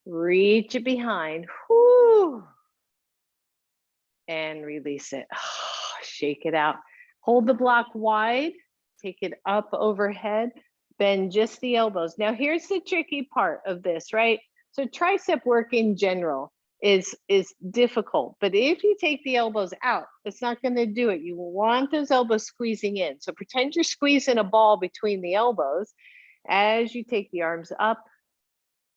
A: Reach it behind. Whoo. and release it. Shake it out. Hold the block wide, take it up overhead, bend just the elbows. Now here's the tricky part of this, right? So tricep work in general is difficult, but if you take the elbows out, it's not going to do it. You want those elbows squeezing in. So pretend you're squeezing a ball between the elbows as you take the arms up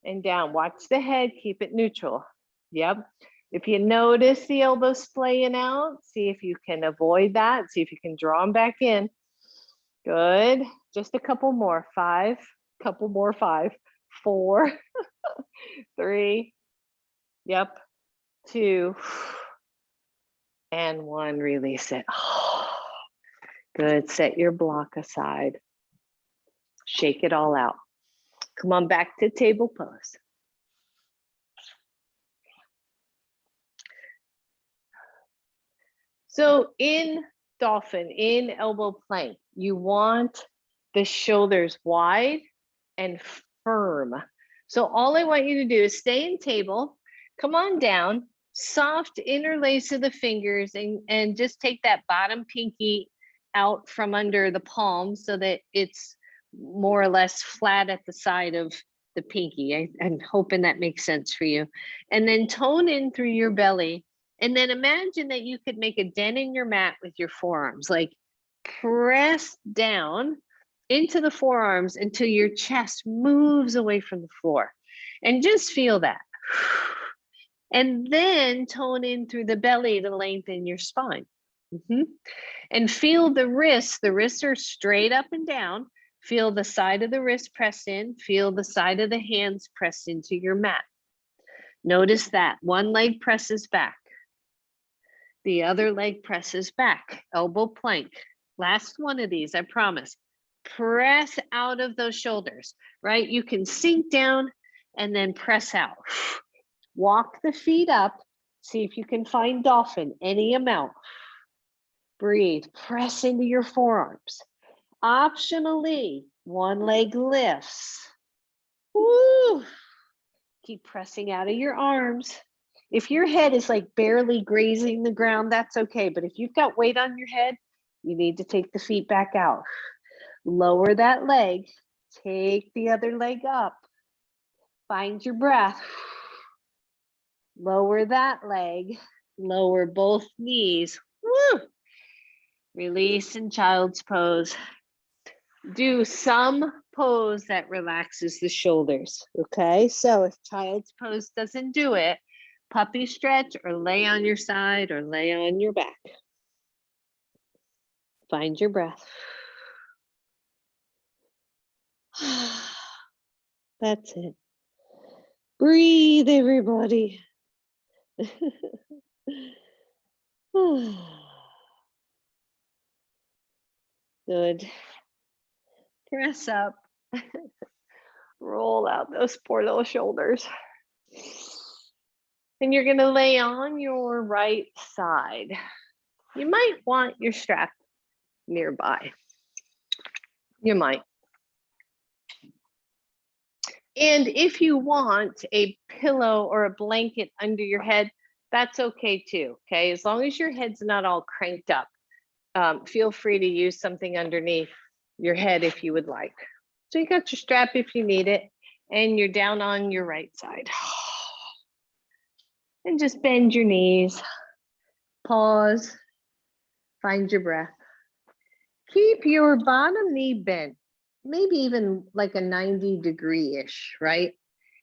A: and down. Watch the head, keep it neutral. Yep. If you notice the elbows splaying out, see if you can avoid that. See if you can draw them back in. Good. Just a couple more. 5, couple more. 5, 4, 3. Yep. 2 and 1. Release it. Good. Set your block aside. Shake it all out. Come on back to table pose. So in dolphin, in elbow plank, you want the shoulders wide and firm. So all I want you to do is stay in table, come on down, soft interlace of the fingers, and just take that bottom pinky out from under the palm so that it's more or less flat at the side of the pinky. I'm hoping that makes sense for you. And then tone in through your belly. And then imagine that you could make a dent in your mat with your forearms, like press down into the forearms until your chest moves away from the floor. And just feel that. And then tone in through the belly to lengthen your spine. And feel the wrists. The wrists are straight up and down. Feel the side of the wrist press in. Feel the side of the hands press into your mat. Notice that one leg presses back. The other leg presses back, elbow plank. Last one of these, I promise. Press out of those shoulders, right? You can sink down and then press out. Walk the feet up. See if you can find dolphin, any amount. Breathe, press into your forearms. Optionally, one leg lifts. Woo! Keep pressing out of your arms. If your head is like barely grazing the ground, that's okay. But if you've got weight on your head, you need to take the feet back out. Lower that leg. Take the other leg up. Find your breath. Lower that leg. Lower both knees. Woo! Release in child's pose. Do some pose that relaxes the shoulders. Okay, so if child's pose doesn't do it, puppy stretch or lay on your side or lay on your back. Find your breath. That's it. Breathe, everybody. Good. Press up. Roll out those poor little shoulders. And you're going to lay on your right side. You might want your strap nearby. You might. And if you want a pillow or a blanket under your head, that's okay too, okay? As long as your head's not all cranked up, feel free to use something underneath your head if you would like. So you got your strap if you need it, and you're down on your right side. And just bend your knees, pause, find your breath. Keep your bottom knee bent, maybe even like a 90-degree-ish, right?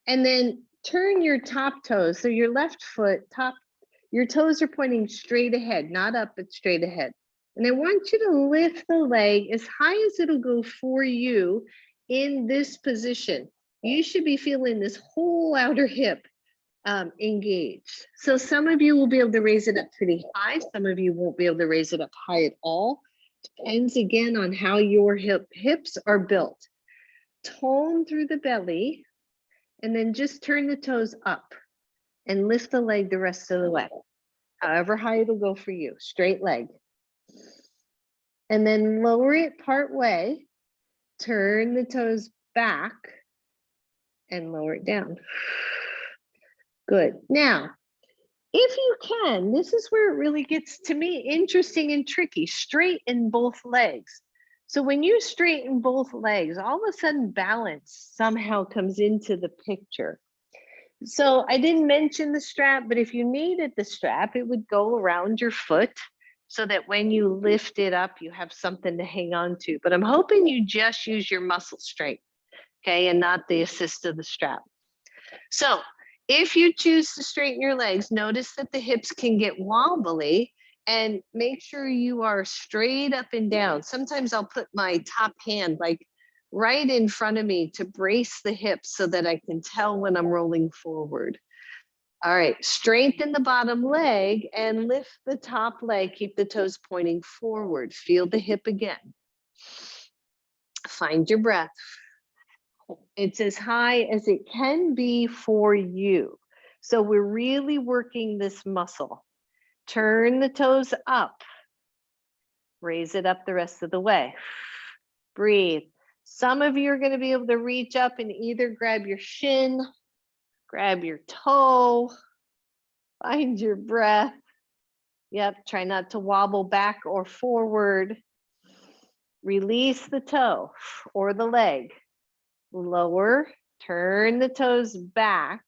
A: And then turn your top toes. So your left foot, your toes are pointing straight ahead, not up, but straight ahead. And I want you to lift the leg as high as it'll go for you in this position. You should be feeling this whole outer hip engaged. So some of you will be able to raise it up pretty high. Some of you won't be able to raise it up high at all. Depends again on how your hips are built. Tone through the belly and then just turn the toes up and lift the leg the rest of the way. However high it'll go for you, straight leg. And then lower it part way, turn the toes back and lower it down. Good. Now, If you can, this is where it really gets, to me, interesting and tricky. Straighten both legs. So when you straighten both legs, all of a sudden balance somehow comes into the picture. So I didn't mention the strap, but if you needed the strap, it would go around your foot so that when you lift it up, you have something to hang on to. But I'm hoping you just use your muscle strength, okay, and not the assist of the strap. So if you choose to straighten your legs, notice that the hips can get wobbly, and make sure you are straight up and down. Sometimes I'll put my top hand like right in front of me to brace the hips so that I can tell when I'm rolling forward. All right, strengthen the bottom leg and lift the top leg. Keep the toes pointing forward. Feel the hip again. Find your breath. It's as high as it can be for you. So we're really working this muscle. Turn the toes up. Raise it up the rest of the way. Breathe. Some of you are going to be able to reach up and either grab your shin, grab your toe, find your breath. Yep, try not to wobble back or forward. Release the toe or the leg. Lower, turn the toes back.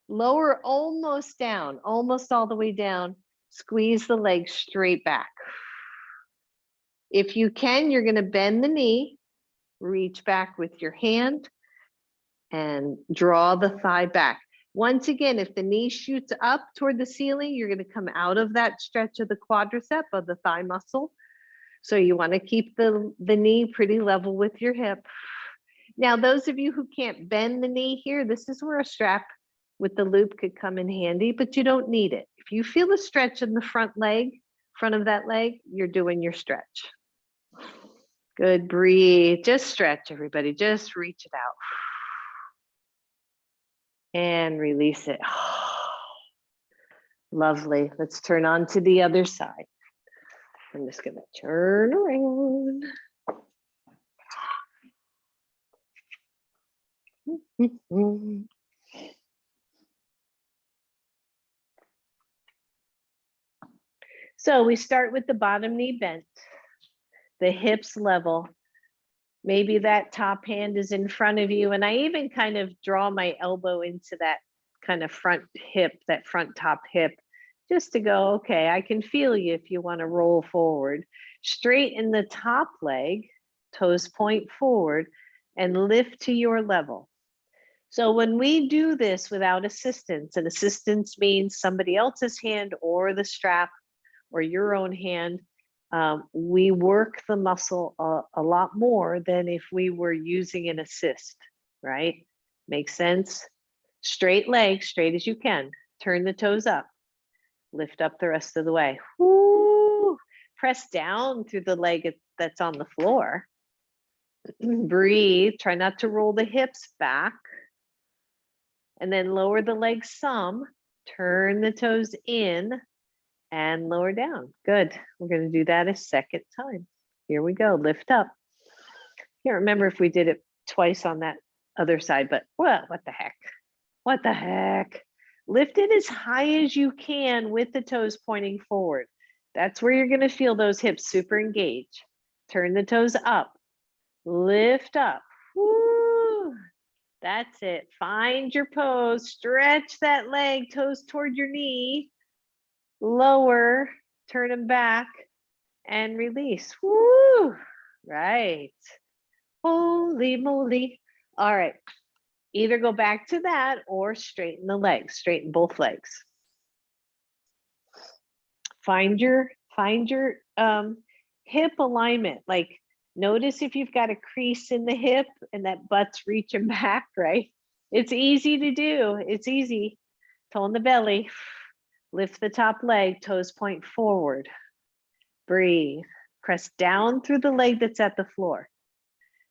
A: Lower almost down, almost all the way down. Squeeze the leg straight back. If you can, you're going to bend the knee, reach back with your hand, and draw the thigh back. Once again, if the knee shoots up toward the ceiling, you're going to come out of that stretch of the quadricep of the thigh muscle. So you want to keep the knee pretty level with your hip. Now, those of you who can't bend the knee here, this is where a strap with the loop could come in handy, but you don't need it. If you feel a stretch in the front of that leg, you're doing your stretch. Good, breathe, just stretch, everybody, just reach it out. And release it. Lovely, let's turn on to the other side. I'm just gonna turn around. So we start with the bottom knee bent, the hips level. Maybe that top hand is in front of you. And I even kind of draw my elbow into that kind of front hip, that front top hip, just to go, okay, I can feel you if you want to roll forward. Straighten the top leg, toes point forward, and lift to your level. So when we do this without assistance, and assistance means somebody else's hand or the strap or your own hand, we work the muscle a lot more than if we were using an assist, right? Makes sense? Straight leg, straight as you can. Turn the toes up. Lift up the rest of the way. Woo! Press down through the leg that's on the floor. Breathe. Try not to roll the hips back. And then lower the legs some. Turn the toes in. And lower down. Good. We're going to do that a second time. Here we go. Lift up. Can't remember if we did it twice on that other side, but well, what the heck? What the heck? Lift it as high as you can with the toes pointing forward. That's where you're going to feel those hips super engaged. Turn the toes up. Lift up. Woo! That's it. Find your pose. Stretch that leg, toes toward your knee. Lower, turn them back, and release. Woo! Right. Holy moly. All right. Either go back to that or straighten the legs, straighten both legs. Find your hip alignment. Like, notice if you've got a crease in the hip and that butt's reaching back, right? It's easy to do. It's easy. Toe in the belly. Lift the top leg, toes point forward. Breathe. Press down through the leg that's at the floor.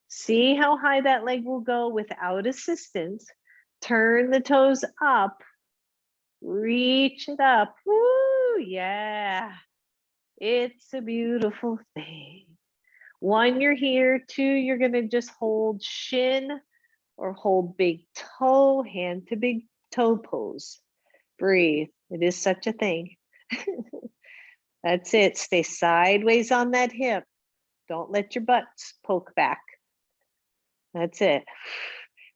A: See how high that leg will go without assistance. Turn the toes up. Reach it up. Woo, yeah. It's a beautiful thing. 1, you're here. 2, you're going to just hold shin or hold big toe, hand to big toe pose. Breathe. It is such a thing. That's it. Stay sideways on that hip. Don't let your butt poke back. That's it.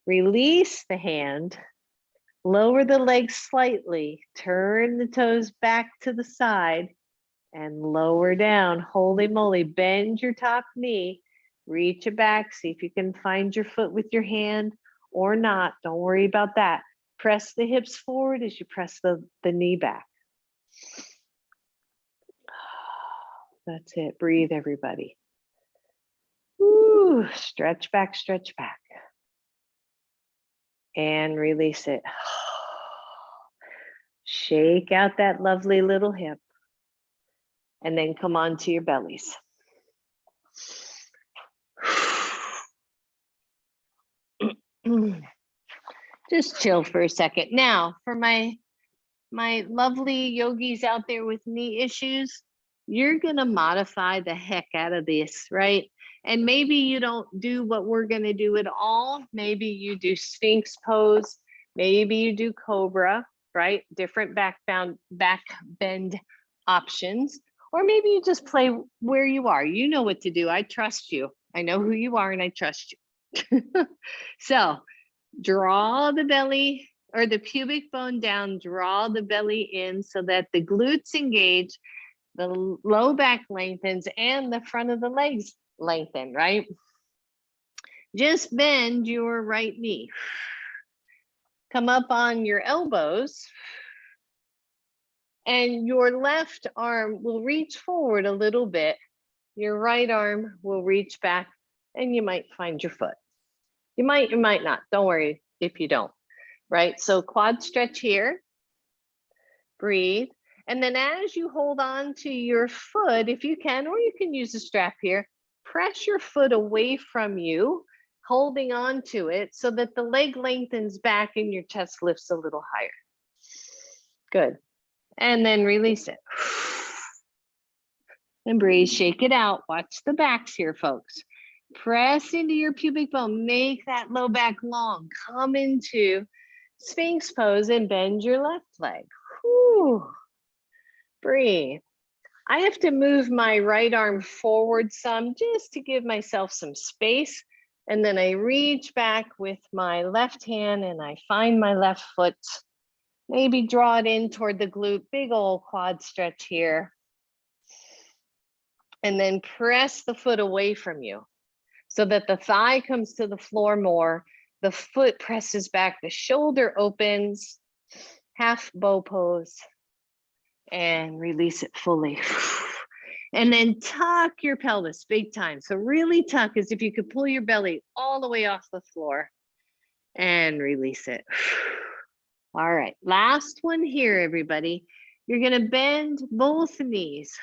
A: Release the hand. Lower the legs slightly. Turn the toes back to the side and lower down. Holy moly. Bend your top knee. Reach it back. See if you can find your foot with your hand or not. Don't worry about that. Press the hips forward as you press the knee back. That's it. Breathe, everybody. Woo. Stretch back, stretch back. And release it. Shake out that lovely little hip. And then come on to your bellies. Just chill for a second. Now, for my lovely yogis out there with knee issues, you're going to modify the heck out of this, right? And maybe you don't do what we're going to do at all. Maybe you do Sphinx Pose. Maybe you do Cobra, right? Different back bend options. Or maybe you just play where you are. You know what to do. I trust you. I know who you are and I trust you. So draw the belly or the pubic bone down, draw the belly in so that the glutes engage, the low back lengthens, and the front of the legs lengthen, right? Just bend your right knee. Come up on your elbows. And your left arm will reach forward a little bit. Your right arm will reach back and you might find your foot. You might not. Don't worry if you don't, right? So quad stretch here. Breathe. And then as you hold on to your foot, if you can, or you can use a strap here, press your foot away from you, holding on to it so that the leg lengthens back and your chest lifts a little higher. Good. And then release it. And breathe, shake it out. Watch the backs here, folks. Press into your pubic bone. Make that low back long. Come into Sphinx Pose and bend your left leg. Whew. Breathe. I have to move my right arm forward some just to give myself some space. And then I reach back with my left hand and I find my left foot. Maybe draw it in toward the glute, big old quad stretch here. And then press the foot away from you so that the thigh comes to the floor more. The foot presses back, the shoulder opens, half bow pose, and release it fully. And then tuck your pelvis big time. So really tuck as if you could pull your belly all the way off the floor and release it. All right, last one here, everybody. You're gonna bend both knees.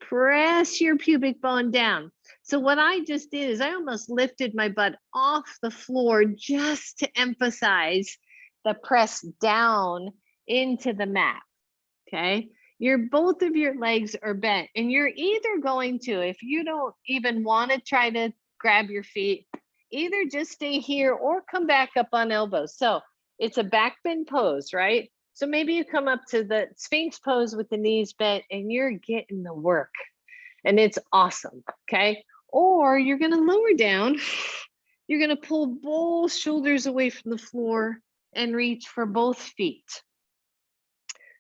A: Press your pubic bone down. So what I just did is I almost lifted my butt off the floor just to emphasize the press down into the mat, okay? Both of your legs are bent and you're either going to, if you don't even wanna try to grab your feet, either just stay here or come back up on elbows. So it's a back bend pose, right? So maybe you come up to the Sphinx Pose with the knees bent and you're getting the work and it's awesome, okay? Or you're gonna lower down, you're gonna pull both shoulders away from the floor and reach for both feet.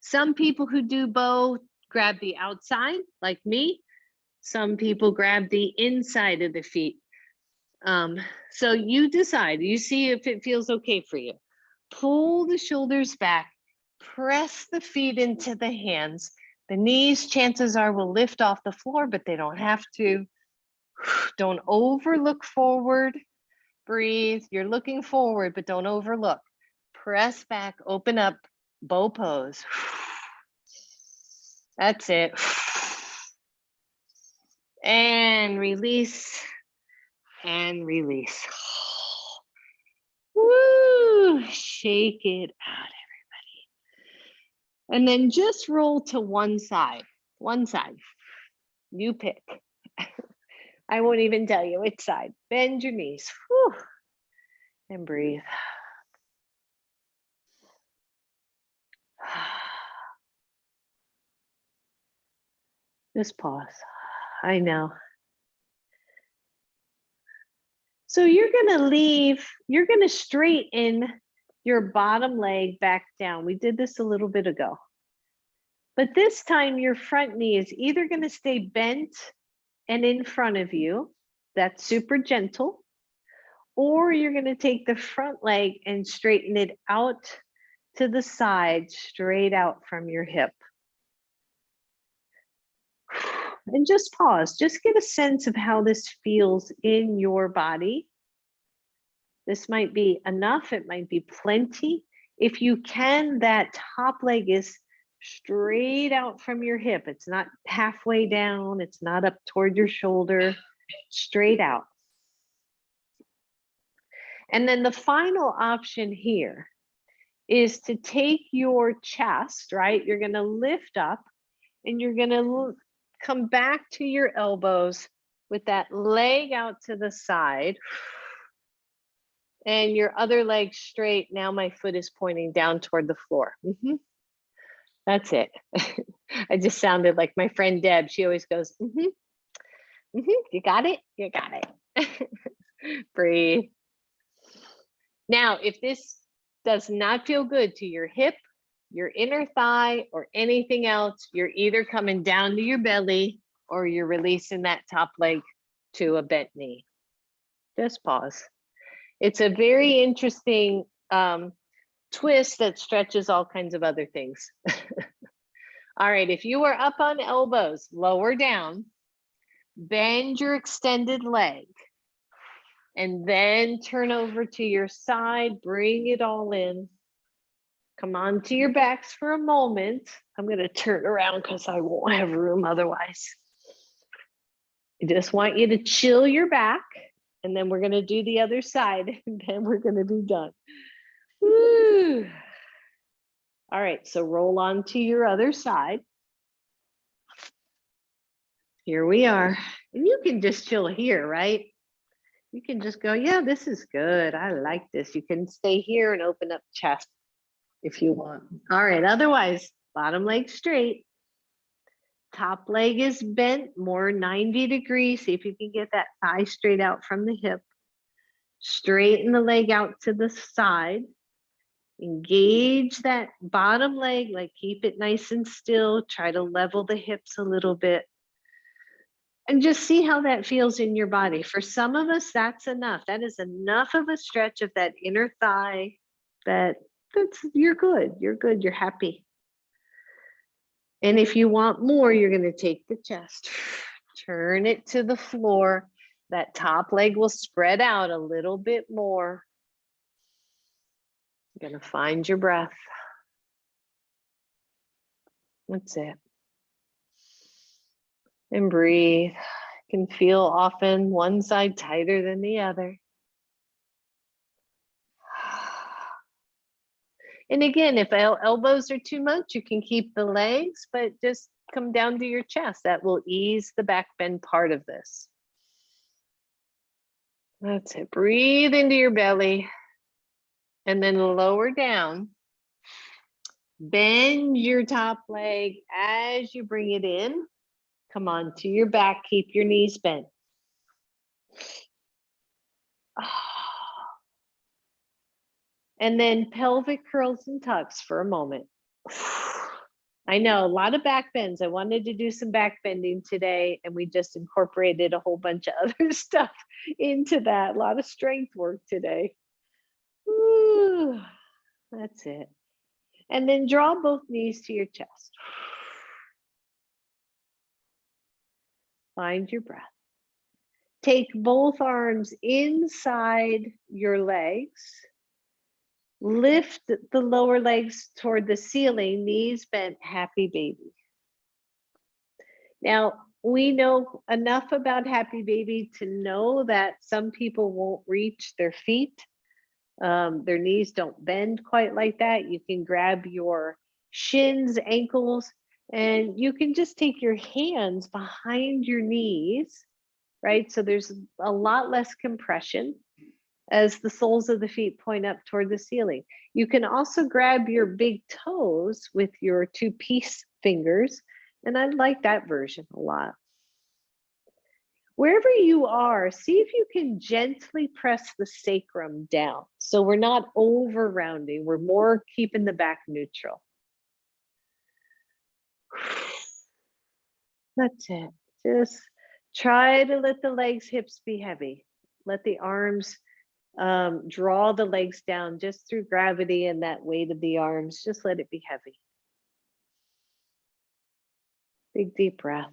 A: Some people who do both grab the outside, like me. Some people grab the inside of the feet. So you decide, you see if it feels okay for you. Pull the shoulders back, press the feet into the hands. The knees, chances are, will lift off the floor, but they don't have to. Don't overlook forward. Breathe. You're looking forward, but don't overlook. Press back, open up, bow pose. That's it. And release and release. Woo! Shake it out, everybody. And then just roll to one side. One side. You pick. I won't even tell you which side. Bend your knees. Whew. And breathe. Just pause. I know. So you're going to straighten your bottom leg back down. We did this a little bit ago. But this time your front knee is either going to stay bent and in front of you. That's super gentle. Or you're going to take the front leg and straighten it out to the side, straight out from your hip. And just pause. Just get a sense of how this feels in your body. This might be enough. It might be plenty. If you can, that top leg is straight out from your hip. It's not halfway down. It's not up toward your shoulder. Straight out. And then the final option here is to take your chest, right? You're going to lift up and you're going to come back to your elbows with that leg out to the side and your other leg straight. Now my foot is pointing down toward the floor. That's it. I just sounded like my friend Deb. She always goes, you got it? You got it. Breathe. Now, if this does not feel good to your hip, your inner thigh, or anything else, you're either coming down to your belly or you're releasing that top leg to a bent knee. Just pause. It's a very interesting twist that stretches all kinds of other things. All right, if you are up on elbows, lower down, bend your extended leg. And then turn over to your side, bring it all in. Come on to your backs for a moment. I'm going to turn around because I won't have room otherwise. I just want you to chill your back, and then we're going to do the other side, and then we're going to be done. Woo. All right, so roll on to your other side. Here we are. And you can just chill here, right? You can just go, yeah, this is good. I like this. You can stay here and open up chest if you want. All right, otherwise, bottom leg straight. Top leg is bent, more 90 degrees. See if you can get that thigh straight out from the hip. Straighten the leg out to the side. Engage that bottom leg, like keep it nice and still. Try to level the hips a little bit. And just see how that feels in your body. For some of us, that's enough. That is enough of a stretch of that inner thigh that's you're good. You're good. You're happy. And if you want more, you're going to take the chest, turn it to the floor. That top leg will spread out a little bit more. You're going to find your breath. That's it. And breathe. You can feel often one side tighter than the other. And again, if elbows are too much, you can keep the legs, but just come down to your chest. That will ease the back bend part of this. That's it. Breathe into your belly and then lower down. Bend your top leg as you bring it in. Come on to your back. Keep your knees bent. And then pelvic curls and tucks for a moment. I know a lot of back bends. I wanted to do some back bending today, and we just incorporated a whole bunch of other stuff into that. A lot of strength work today. Ooh, that's it. And then draw both knees to your chest. Find your breath. Take both arms inside your legs. Lift the lower legs toward the ceiling, knees bent, happy baby. Now, we know enough about happy baby to know that some people won't reach their feet. Their knees don't bend quite like that. You can grab your shins, ankles, and you can just take your hands behind your knees, right? So there's a lot less compression as the soles of the feet point up toward the ceiling. You can also grab your big toes with your two peace fingers And I like that version a lot. Wherever you are, see if you can gently press the sacrum down. So we're not over rounding, we're more keeping the back neutral. That's it. Just try to let the legs, hips be heavy. Let the arms draw the legs down just through gravity and that weight of the arms. Just let it be heavy. Big deep breath.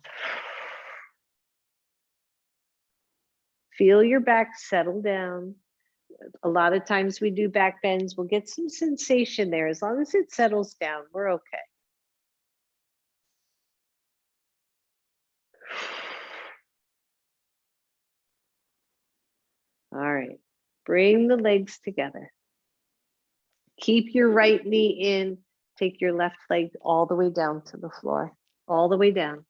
A: Feel your back settle down. A lot of times we do back bends. We'll get some sensation there. As long as it settles down, we're okay. All right. Bring the legs together. Keep your right knee in. Take your left leg all the way down to the floor, all the way down.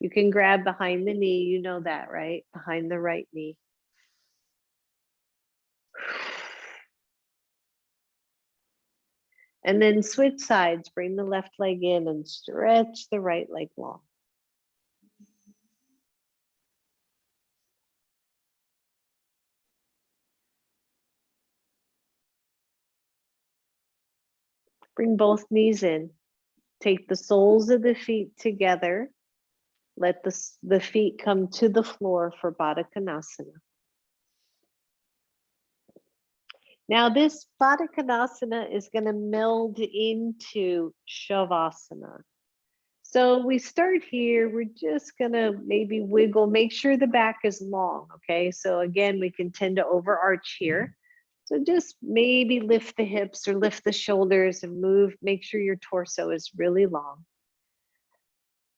A: You can grab behind the knee. You know that, right? Behind the right knee. And then switch sides. Bring the left leg in and stretch the right leg long. Bring both knees in. Take the soles of the feet together. Let the feet come to the floor for Badakanasana. Now this Padikanasana is going to meld into Shavasana. So we start here, we're just going to maybe wiggle, make sure the back is long, okay? So again, we can tend to overarch here. So just maybe lift the hips or lift the shoulders and move, make sure your torso is really long.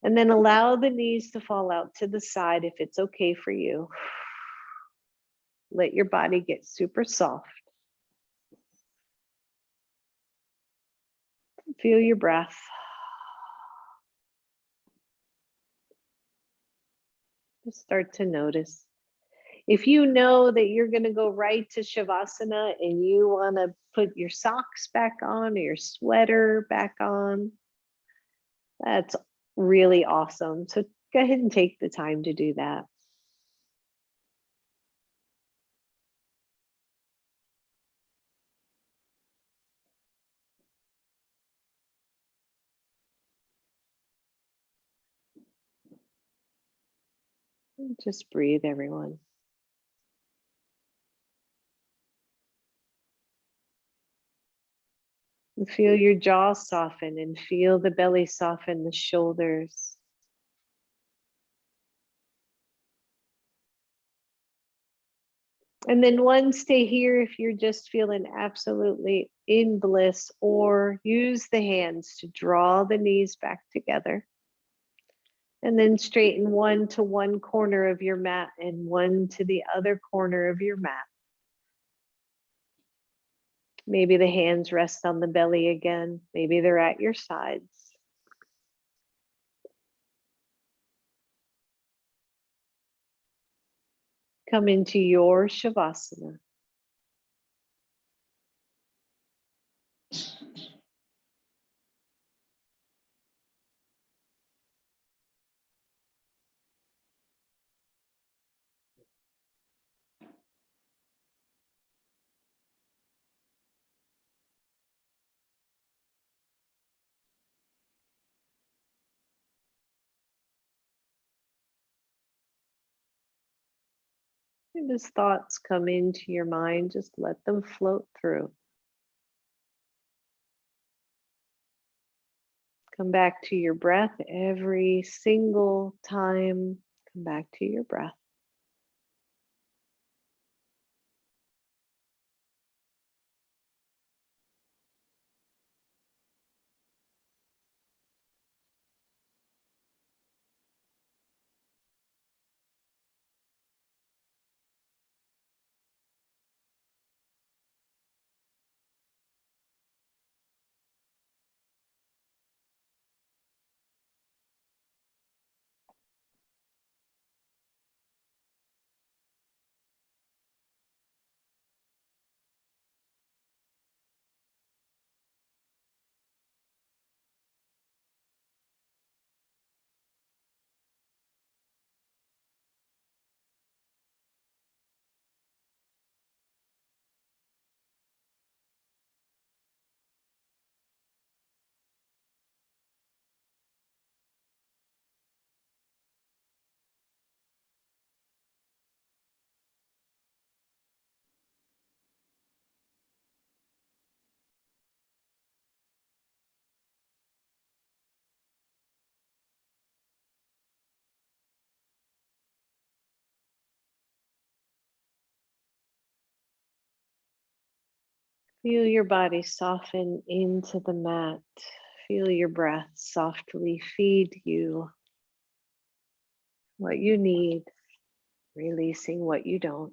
A: And then allow the knees to fall out to the side if it's okay for you. Let your body get super soft. Feel your breath. Just start to notice. If you know that you're going to go right to Shavasana and you want to put your socks back on or your sweater back on, that's really awesome. So go ahead and take the time to do that. Just breathe, everyone. And feel your jaw soften and feel the belly soften, the shoulders. And then one, stay here if you're just feeling absolutely in bliss, or use the hands to draw the knees back together. And then straighten one to one corner of your mat and one to the other corner of your mat. Maybe the hands rest on the belly again. Maybe they're at your sides. Come into your Shavasana. And as thoughts come into your mind, just let them float through. Come back to your breath every single time. Come back to your breath. Feel your body soften into the mat. Feel your breath softly feed you what you need, releasing what you don't.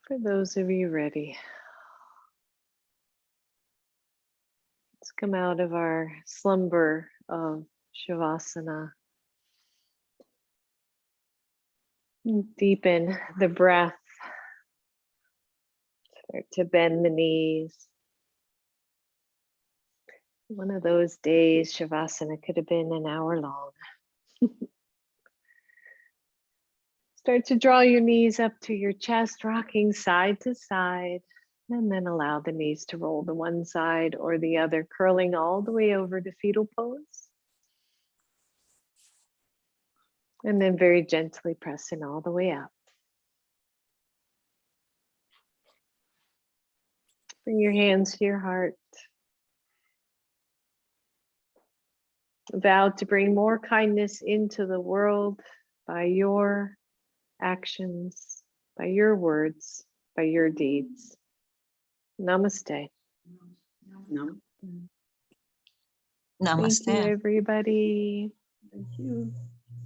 A: For those of you ready, let's come out of our slumber of Shavasana. Deepen the breath. Start to bend the knees. One of those days, Shavasana could have been an hour long. Start to draw your knees up to your chest, rocking side to side, and then allow the knees to roll to one side or the other, curling all the way over to fetal pose. And then very gently pressing all the way up. Bring your hands to your heart. Vow to bring more kindness into the world by your actions, by your words, by your deeds. Namaste.
B: Namaste.
A: Thank you, everybody.
B: Thank you.